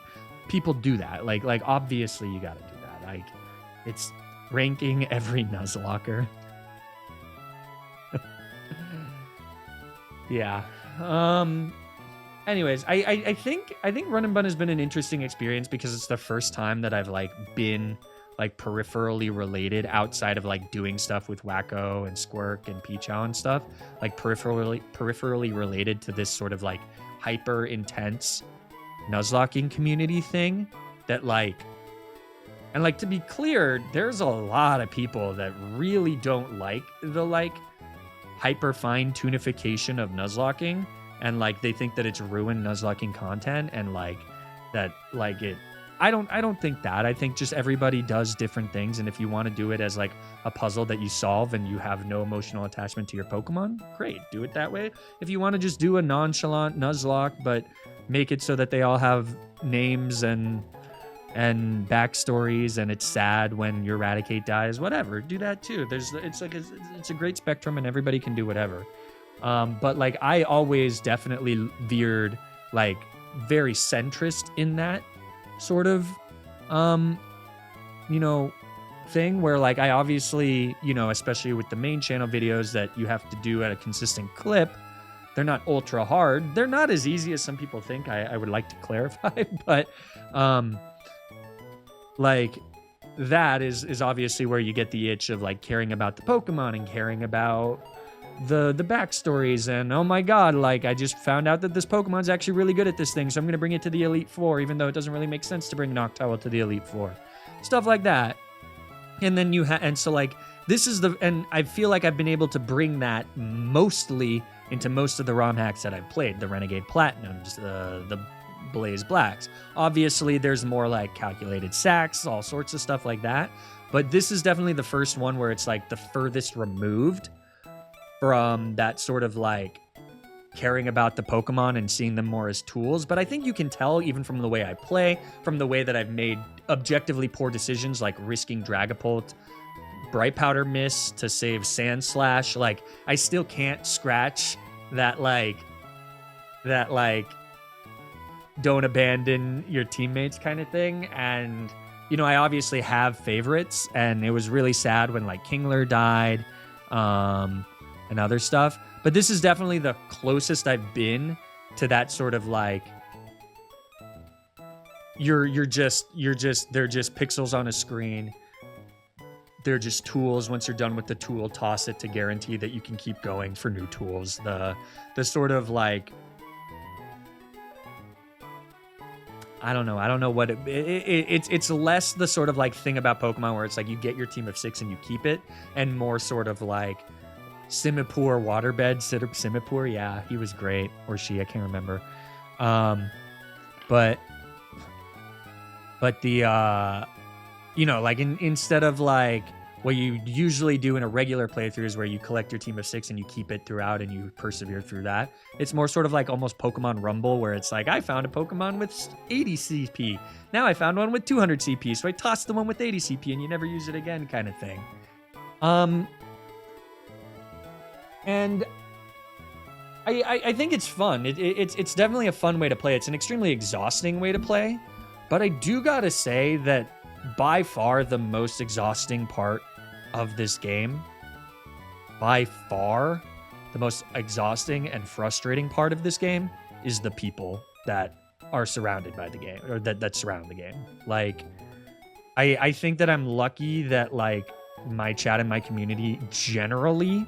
people do that. Like obviously you got to do that. Like it's ranking every Nuzlocker. Yeah. Anyways, I think Run and Bun has been an interesting experience because it's the first time that I've like been like peripherally related outside of like doing stuff with Wacko and Squirk and Peachow and stuff, like peripherally related to this sort of like hyper intense Nuzlocking community thing that like, and like to be clear, there's a lot of people that really don't like the like hyper fine tunification of Nuzlocking. And like they think that it's ruined Nuzlocking content and like that like it I don't think that. I think just everybody does different things, and if you want to do it as like a puzzle that you solve and you have no emotional attachment to your Pokemon, great, do it that way. If you want to just do a nonchalant Nuzlocke but make it so that they all have names and backstories and it's sad when your Eradicate dies, whatever, do that too. It's a great spectrum and everybody can do whatever. But like I always definitely veered like very centrist in that sort of thing where like I obviously, especially with the main channel videos that you have to do at a consistent clip, they're not ultra hard. They're not as easy as some people think. I would like to clarify, but like that is obviously where you get the itch of like caring about the Pokemon and caring about the backstories and oh my god, like I just found out that this Pokemon's actually really good at this thing, so I'm gonna bring it to the Elite Four, even though it doesn't really make sense to bring Noctowl to the Elite Four, stuff like that. And then and so like this is and I feel like I've been able to bring that mostly into most of the ROM hacks that I've played, the Renegade Platinums, the Blaze Blacks. Obviously there's more like calculated sacks, all sorts of stuff like that, but this is definitely the first one where it's like the furthest removed from that sort of like caring about the Pokemon and seeing them more as tools. But I think you can tell even from the way I play, from the way that I've made objectively poor decisions like risking Dragapult, Bright Powder Miss to save Sandslash. Like I still can't scratch that don't abandon your teammates kind of thing. And I obviously have favorites, and it was really sad when like Kingler died and other stuff, but this is definitely the closest I've been to that sort of like they're just pixels on a screen. They're just tools. Once you're done with the tool, toss it to guarantee that you can keep going for new tools. The sort of like I don't know what it's less the sort of like thing about Pokemon where it's like you get your team of 6 and you keep it, and more sort of like Simipour waterbed, Simipour, yeah, he was great, or she, I can't remember. But the like instead of like what you usually do in a regular playthrough is where you collect your team of 6 and you keep it throughout and you persevere through that. It's more sort of like almost Pokemon Rumble, where it's like I found a Pokemon with 80 CP. Now I found one with 200 CP, so I tossed the one with 80 CP and you never use it again, kind of thing. And I think it's fun. It's definitely a fun way to play. It's an extremely exhausting way to play, but I do gotta say that by far the most exhausting part of this game, by far, the most exhausting and frustrating part of this game is the people that are surrounded by the game, or that surround the game. Like, I think that I'm lucky that like my chat and my community generally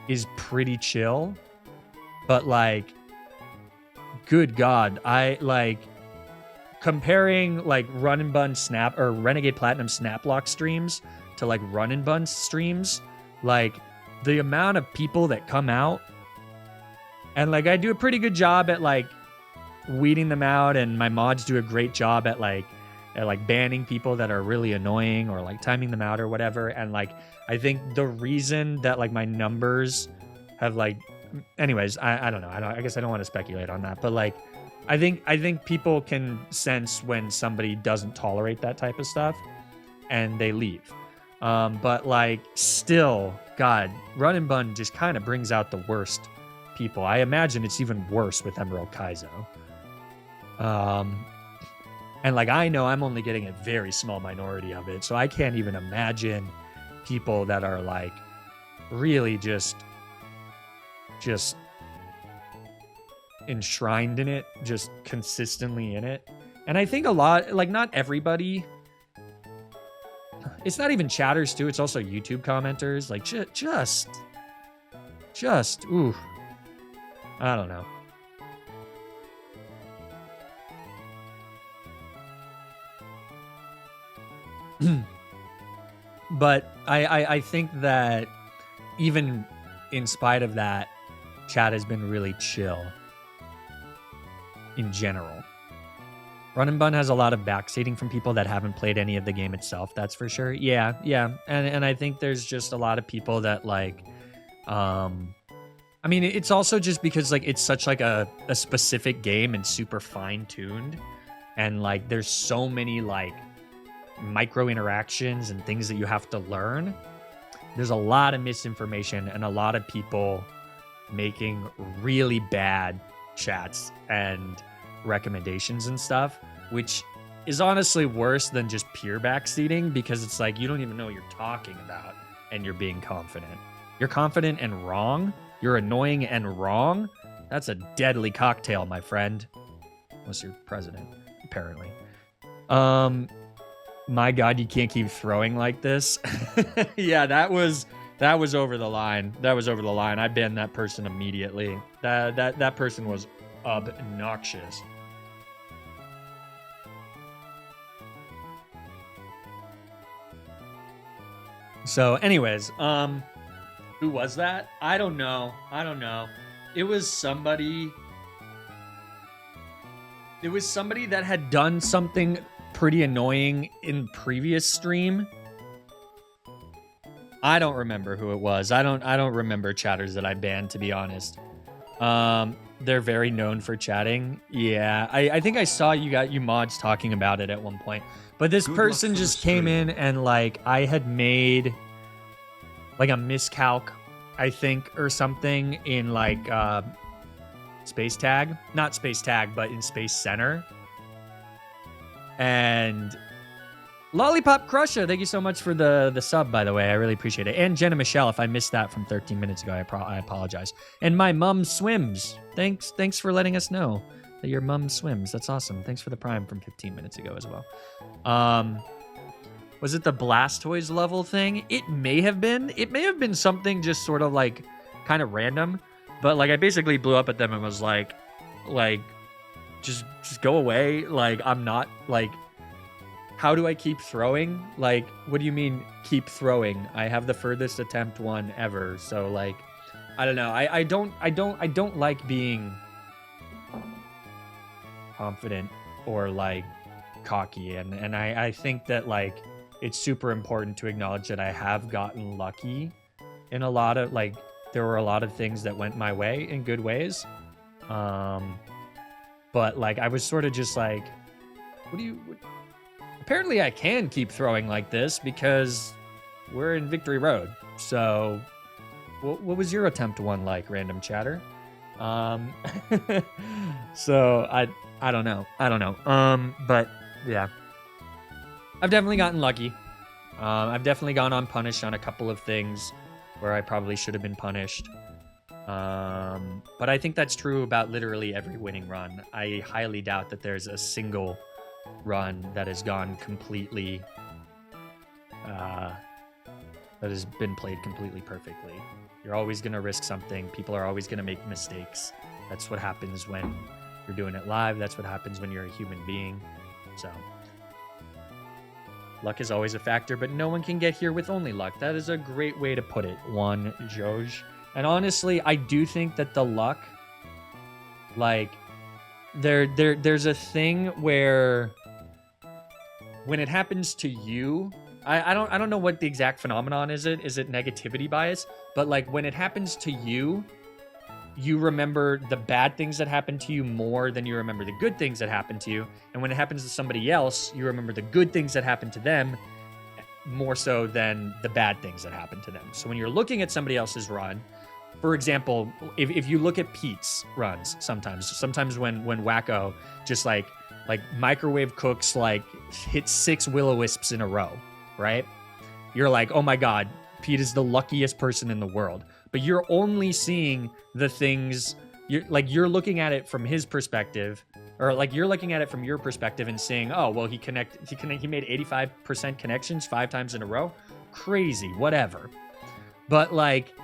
is pretty chill, but like, good God, I like comparing like Run and Bun Snap or Renegade Platinum Snap Lock streams to like Run and Bun streams, like the amount of people that come out, and like I do a pretty good job at like weeding them out, and my mods do a great job at like banning people that are really annoying or like timing them out or whatever. And like I think the reason that like my numbers have like, anyways, I don't know, I guess I don't want to speculate on that, but like I think people can sense when somebody doesn't tolerate that type of stuff and they leave. But like still, God, Run and Bun just kind of brings out the worst people. I imagine it's even worse with Emerald Kaizo. And like I know I'm only getting a very small minority of it, so I can't even imagine people that are like really just enshrined in it, just consistently in it. And I think a lot, like not everybody, it's not even chatters too, it's also YouTube commenters, like just ooh, I don't know. But I think that even in spite of that, chat has been really chill in general. Run and Bun has a lot of backseating from people that haven't played any of the game itself, that's for sure. Yeah. And I think there's just a lot of people that like, I mean, it's also just because like it's such like a specific game and super fine-tuned, and like there's so many like micro interactions and things that you have to learn. There's a lot of misinformation and a lot of people making really bad chats and recommendations and stuff, which is honestly worse than just pure backseating, because it's like you don't even know what you're talking about and you're being confident. You're confident and wrong. You're annoying and wrong. That's a deadly cocktail, my friend. Unless you're president, apparently. My God, you can't keep throwing like this. Yeah, that was over the line. That was over the line. I banned that person immediately. That person was obnoxious. So, anyways, who was that? I don't know. It was somebody that had done something pretty annoying in previous stream. I don't remember who it was. I don't remember chatters that I banned, to be honest. They're very known for chatting. Yeah, I think I saw you mods talking about it at one point. But this person just came in and like I had made like a miscalc, I think, or something in like space tag. Not space tag, but in Space Center. And Lollipop Crusher, thank you so much for the sub, by the way. I really appreciate it. And Jenna Michelle, if I missed that from 13 minutes ago, I apologize. And my mom swims. Thanks for letting us know that your mom swims. That's awesome. Thanks for the prime from 15 minutes ago as well. Was it the Blastoise level thing? It may have been. It may have been something just sort of like kind of random. But like I basically blew up at them and was like just go away. Like I'm not like, how do I keep throwing? Like, what do you mean keep throwing? I have the furthest attempt one ever. So like, I don't know. I don't like being confident or like cocky. And I think that like, it's super important to acknowledge that I have gotten lucky in a lot of like, there were a lot of things that went my way in good ways. But like, I was sort of just like, apparently I can keep throwing like this because we're in Victory Road. So what was your attempt one like, random chatter? So I don't know. But yeah, I've definitely gotten lucky. I've definitely gone unpunished on a couple of things where I probably should have been punished. But I think that's true about literally every winning run. I highly doubt that there's a single run that has gone completely, that has been played completely perfectly. You're always going to risk something. People are always going to make mistakes. That's what happens when you're doing it live. That's what happens when you're a human being. So luck is always a factor, but no one can get here with only luck. That is a great way to put it, Juan Joj. And honestly, I do think that the luck, like, there's a thing where when it happens to you, I don't know what the exact phenomenon is. Is it negativity bias? But like when it happens to you, you remember the bad things that happened to you more than you remember the good things that happened to you. And when it happens to somebody else, you remember the good things that happened to them more so than the bad things that happened to them. So when you're looking at somebody else's run, for example, if you look at Pete's runs, sometimes when Wacko just like microwave cooks, like hit 6 will-o-wisps in a row, right? You're like, oh my God, Pete is the luckiest person in the world. But you're only seeing the things, you're looking at it from his perspective, or like you're looking at it from your perspective and saying, oh, well, he made 85% connections 5 times in a row. Crazy, whatever. But like,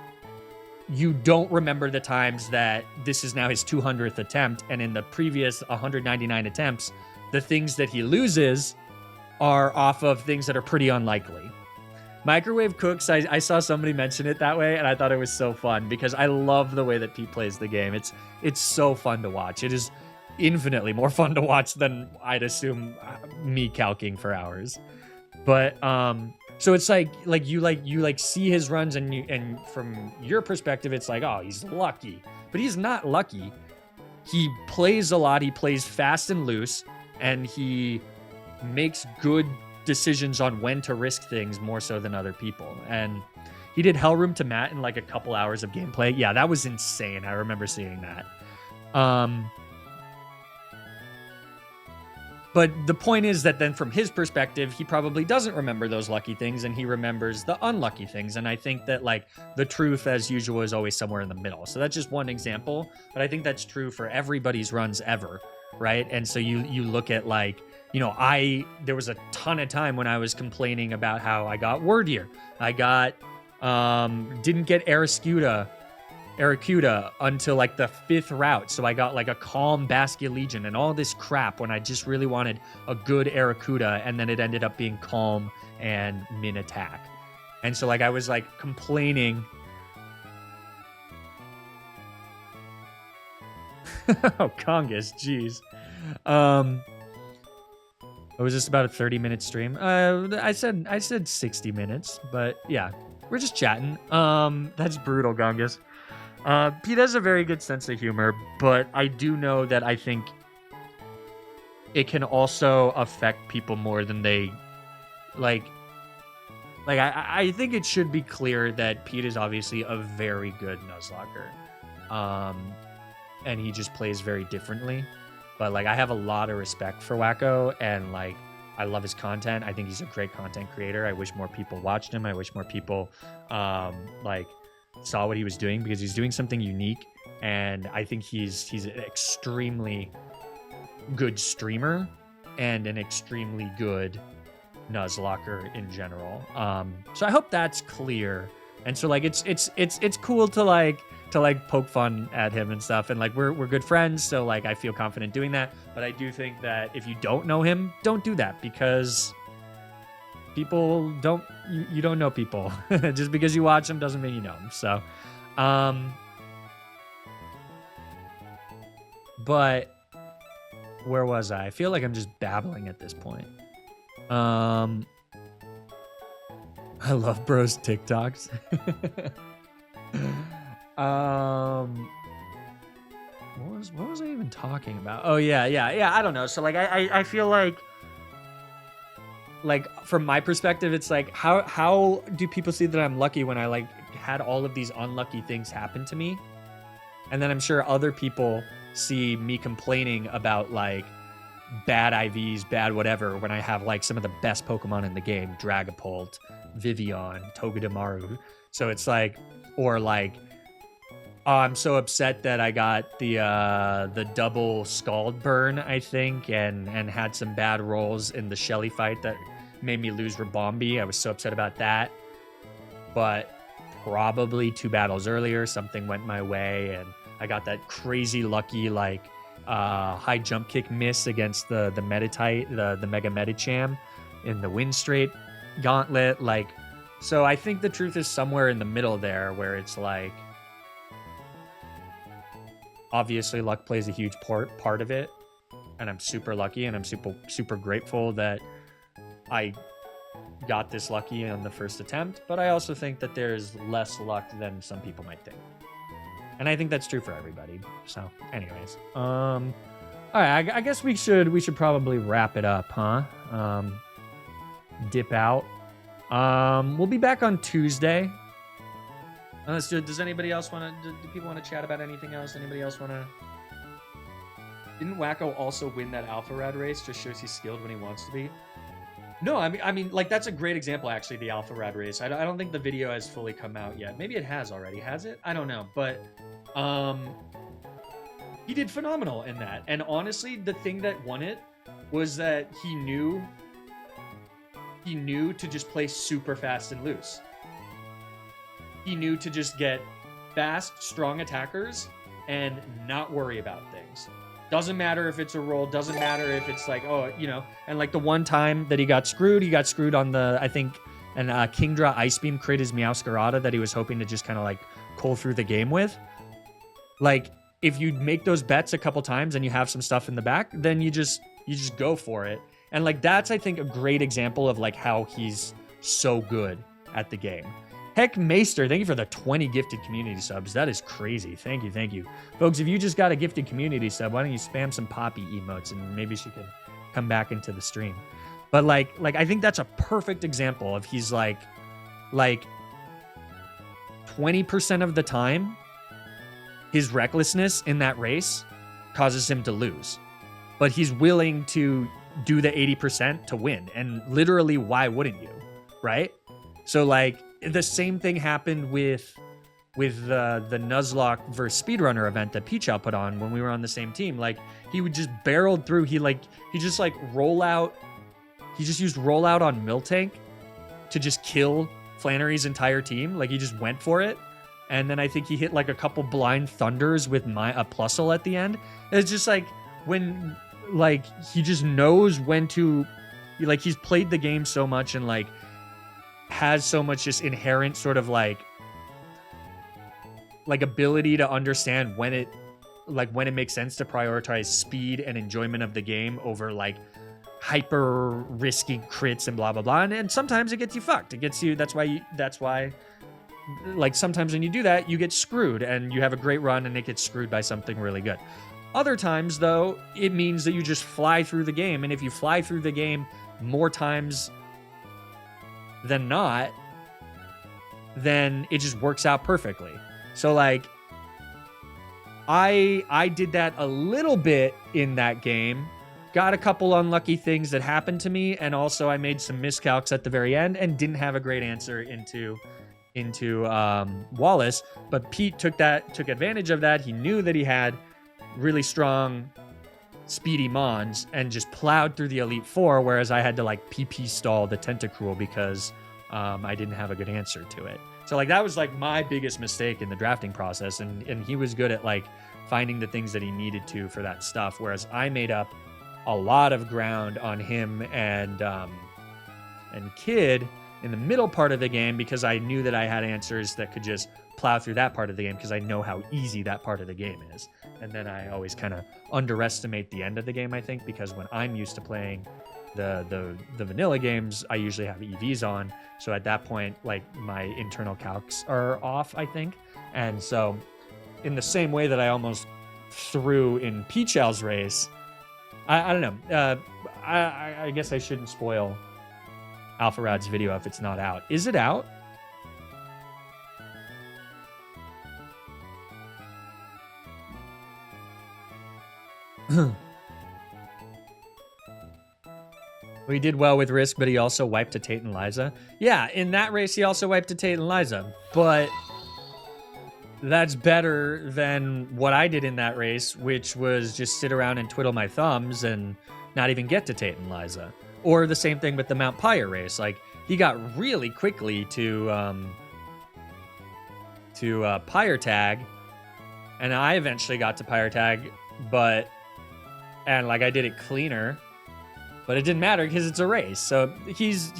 you don't remember the times that this is now his 200th attempt, and in the previous 199 attempts, the things that he loses are off of things that are pretty unlikely. Microwave cooks, I saw somebody mention it that way, and I thought it was so fun because I love the way that Pete plays the game. It's so fun to watch. It is infinitely more fun to watch than I'd assume me calking for hours. But so it's like you see his runs, and from your perspective, it's like, oh, he's lucky, but he's not lucky. He plays a lot. He plays fast and loose, and he makes good decisions on when to risk things more so than other people. And he did Hellroom to Matt in like a couple hours of gameplay. Yeah, that was insane. I remember seeing that. But the point is that then from his perspective, he probably doesn't remember those lucky things, and he remembers the unlucky things. And I think that like the truth, as usual, is always somewhere in the middle. So that's just one example, but I think that's true for everybody's runs ever, right? And so you look at like, you know, there was a ton of time when I was complaining about how I got Wordier. I didn't get Aracuda until like the 5th route. So I got like a calm Basculegion and all this crap when I just really wanted a good Aracuda, and then it ended up being calm and min attack. And so like I was like complaining. Oh, Congus, jeez. It was just about a 30-minute stream. I said 60 minutes, but yeah, we're just chatting. That's brutal, Gongas. Pete has a very good sense of humor, but I do know that I think it can also affect people more than they like. I think it should be clear that Pete is obviously a very good Nuzlocker. And he just plays very differently. But like, I have a lot of respect for Wacko, and like, I love his content. I think he's a great content creator. I wish more people watched him. I wish more people like saw what he was doing, because he's doing something unique. And I think he's an extremely good streamer and an extremely good Nuzlocker in general. So I hope that's clear. And so like, it's cool to like poke fun at him and stuff, and like we're good friends, so like I feel confident doing that. But I do think that if you don't know him, don't do that, because people don't, you don't know people. Just because you watch them doesn't mean you know them. So but where was I feel like I'm just babbling at this point. I love bros TikToks. What was I even talking about? Oh yeah. I don't know. So like I feel like from my perspective, it's like how do people see that I'm lucky when I like had all of these unlucky things happen to me? And then I'm sure other people see me complaining about like bad IVs, bad whatever, when I have like some of the best Pokemon in the game, Dragapult, Vivian, Togedemaru. So it's like, or like I'm so upset that I got the double scald burn, I think, and had some bad rolls in the Shelly fight that made me lose Rabombi. I was so upset about that. But probably 2 battles earlier, something went my way, and I got that crazy lucky like high jump kick miss against the Meditite, the Mega Medicham in the Wind Straight Gauntlet. Like, so I think the truth is somewhere in the middle there, where it's like, obviously luck plays a huge part of it, and I'm super lucky, and I'm super grateful that I got this lucky on the first attempt. But I also think that there's less luck than some people might think, and I think that's true for everybody. So anyways, all right, I guess we should probably wrap it up, huh? Dip out. We'll be back on Tuesday. Does anybody else want to? Do people want to chat about anything else? Anybody else want to? Didn't Wacko also win that Alpha Rad race? Just shows he's skilled when he wants to be. No, I mean, like, that's a great example, actually, the Alpha Rad race. I don't think the video has fully come out yet. Maybe it has already. Has it? I don't know. But he did phenomenal in that. And honestly, the thing that won it was that he knew to just play super fast and loose. He knew to just get fast, strong attackers and not worry about things. Doesn't matter if it's a roll, doesn't matter if it's like, oh, you know, and like the one time that he got screwed on the, I think, and Kingdra Ice Beam crit his Meowscarada that he was hoping to just kind of like pull through the game with. Like, if you make those bets a couple times and you have some stuff in the back, then you just go for it. And like, that's, I think, a great example of like how he's so good at the game. Heck Maester, thank you for the 20 gifted community subs. That is crazy. Thank you. Folks, if you just got a gifted community sub, why don't you spam some Poppy emotes and maybe she could come back into the stream. But like I think that's a perfect example of he's like 20% of the time, his recklessness in that race causes him to lose. But he's willing to do the 80% to win. And literally, why wouldn't you? Right? So like, the same thing happened with the Nuzlocke versus Speedrunner event that Peachow put on when we were on the same team. Like, he would just barreled through. He just roll out. He just used rollout on Miltank to just kill Flannery's entire team. Like, he just went for it. And then I think he hit like a couple blind thunders with a Plusle at the end. It's just like, when, like, he just knows when to, like, he's played the game so much and like has so much just inherent sort of like ability to understand when it makes sense to prioritize speed and enjoyment of the game over like hyper risky crits and blah blah blah. And sometimes it gets you fucked. It gets you. That's why like sometimes when you do that, you get screwed and you have a great run and it gets screwed by something really good. Other times though, it means that you just fly through the game, and if you fly through the game more times than not, then it just works out perfectly. So like, I did that a little bit in that game, got a couple unlucky things that happened to me, and also I made some miscalcs at the very end and didn't have a great answer into Wallace. But Pete took advantage of that. He knew that he had really strong speedy Mons and just plowed through the Elite Four, whereas I had to like PP stall the Tentacruel because I didn't have a good answer to it. So like, that was like my biggest mistake in the drafting process, and he was good at like finding the things that he needed to for that stuff, whereas I made up a lot of ground on him and Kid in the middle part of the game because I knew that I had answers that could just plow through that part of the game because I know how easy that part of the game is. And then I always kind of underestimate the end of the game, I think, because when I'm used to playing the vanilla games, I usually have EVs on. So at that point, like, my internal calcs are off, I think. And so in the same way that I almost threw in Peachow's race, I don't know. I guess I shouldn't spoil Alpha Rad's video if it's not out. Is it out? He did well with Risk, but he also wiped a Tate and Liza. Yeah, in that race, he also wiped a Tate and Liza. But that's better than what I did in that race, which was just sit around and twiddle my thumbs and not even get to Tate and Liza. Or the same thing with the Mount Pyre race. Like, he got really quickly to Pyre Tag, and I eventually got to Pyre Tag, and like I did it cleaner, but it didn't matter because it's a race. So he's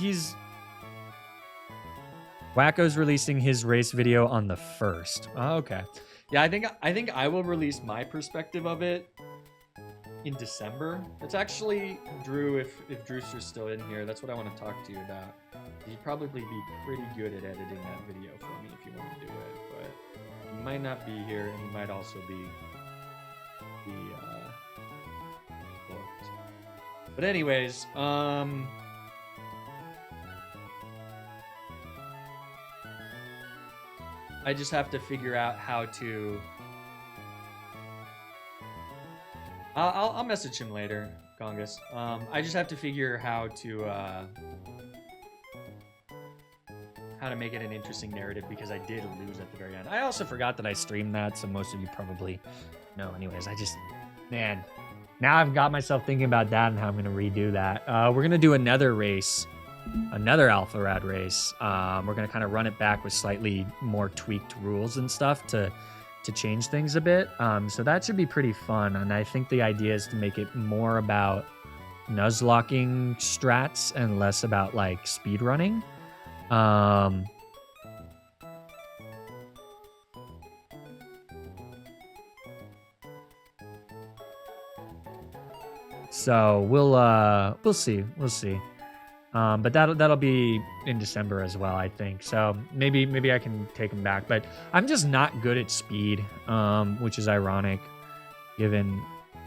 Wacko's releasing his race video on the 1st. Oh, okay. Yeah, I think I will release my perspective of it in December. It's actually Drew, if Drewster's still in here, that's what I want to talk to you about. He'd probably be pretty good at editing that video for me if you want to do it, but he might not be here, and he might also be booked. But anyways, I just have to figure out how to. I'll message him later, Gongas. I just have to figure how to make it an interesting narrative, because I did lose at the very end. I also forgot that I streamed that, so most of you probably know. Anyways, man, now I've got myself thinking about that and how I'm gonna redo that. We're gonna do another race. Another Alpha Rad race. We're gonna kind of run it back with slightly more tweaked rules and stuff to change things a bit. So that should be pretty fun. And I think the idea is to make it more about Nuzlocking strats and less about like speed running. So we'll see. But that'll be in December as well, I think. So maybe I can take him back. But I'm just not good at speed, which is ironic, given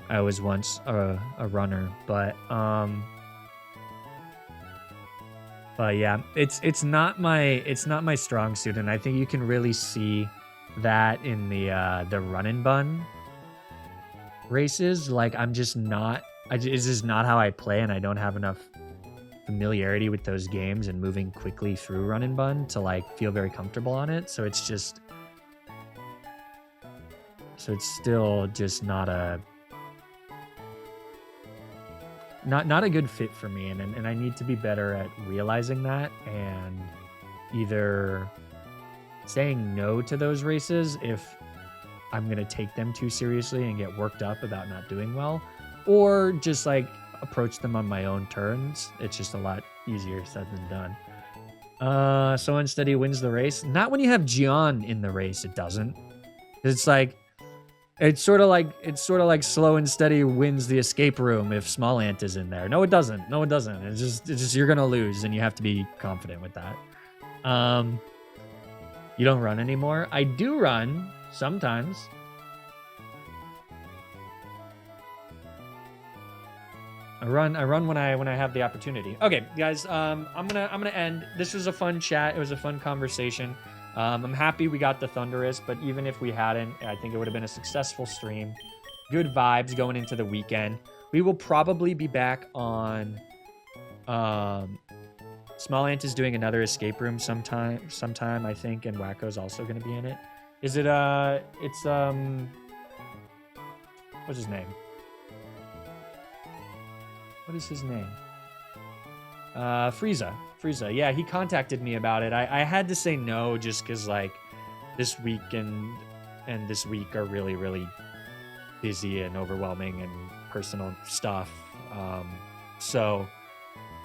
I was once a runner. But yeah, it's not my strong suit, and I think you can really see that in the Run and Bun races. Like, I'm just not. It's just not how I play, and I don't have enough familiarity with those games and moving quickly through Run and Bun to like feel very comfortable on it. So it's still just not a good fit for me, and I need to be better at realizing that and either saying no to those races if I'm gonna take them too seriously and get worked up about not doing well, or just like approach them on my own terms. It's just a lot easier said than done. So Unsteady wins the race. Not when you have Gian in the race, it doesn't. It's sort of like Slow and Steady wins the escape room if Small Ant is in there. No, it doesn't. It's just you're gonna lose, and you have to be confident with that. You don't run anymore? I do run sometimes. I run when I have the opportunity. Okay, guys, I'm gonna end. This was a fun chat. It was a fun conversation. I'm happy we got the Thundurus, but even if we hadn't, I think it would have been a successful stream. Good vibes going into the weekend. We will probably be back on. Small Ant is doing another escape room sometime, I think, and Wacko's also going to be in it. Is it it's what's his name? What is his name? Frieza. Yeah, he contacted me about it. I had to say no just because, like, this week and this week are really, really busy and overwhelming and personal stuff. So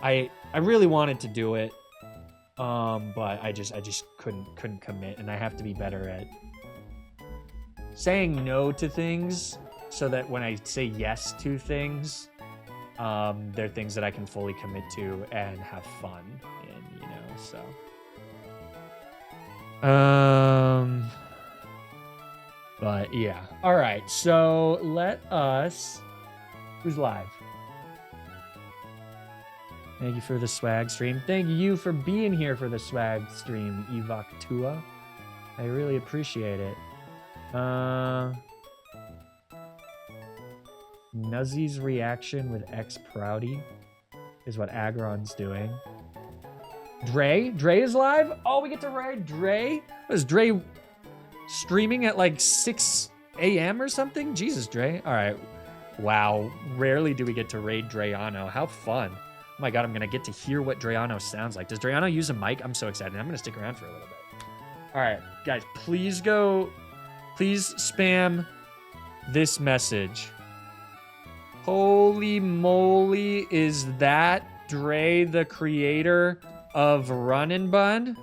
I really wanted to do it, but I just couldn't commit, and I have to be better at saying no to things so that when I say yes to things, they're things that I can fully commit to and have fun in, you know, so. But yeah. All right, so let us, who's live? Thank you for the swag stream. Thank you for being here for the swag stream, Evok Tua. I really appreciate it. Nuzzy's reaction with X Proudy is what Agron's doing. Dre is live? Oh, we get to ride Dre? What is Dre? streaming at like 6 a.m. or something? Jesus, Dre. All right. Wow. Rarely do we get to raid Drayano. How fun. Oh my God, I'm going to get to hear what Drayano sounds like. Does Drayano use a mic? I'm so excited. I'm going to stick around for a little bit. All right, guys, please spam this message. Holy moly, is that Dre, the creator of Run and Bun?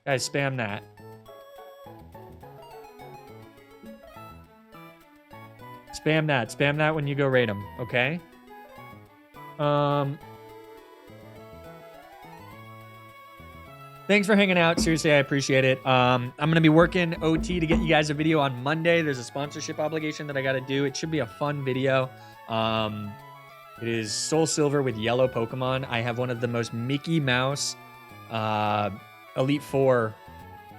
Guys, spam that. Spam that. Spam that when you go raid him, okay? Thanks for hanging out. Seriously, I appreciate it. I'm going to be working OT to get you guys a video on Monday. There's a sponsorship obligation that I got to do. It should be a fun video. It is Soul Silver with yellow Pokemon. I have one of the most Mickey Mouse Elite Four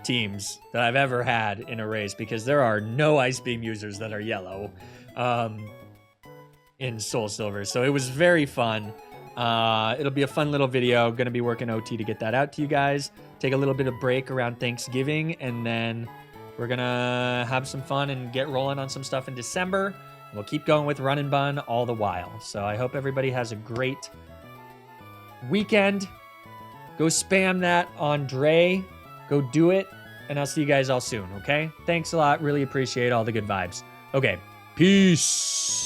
teams that I've ever had in a race because there are no Ice Beam users that are yellow in Soul Silver. So it was very fun. It'll be a fun little video. Going to be working OT to get that out to you guys. Take a little bit of break around Thanksgiving, and then we're going to have some fun and get rolling on some stuff in December. We'll keep going with Run and Bun all the while. So I hope everybody has a great weekend. Go spam that on Dre. Go do it, and I'll see you guys all soon, okay? Thanks a lot. Really appreciate all the good vibes. Okay, peace.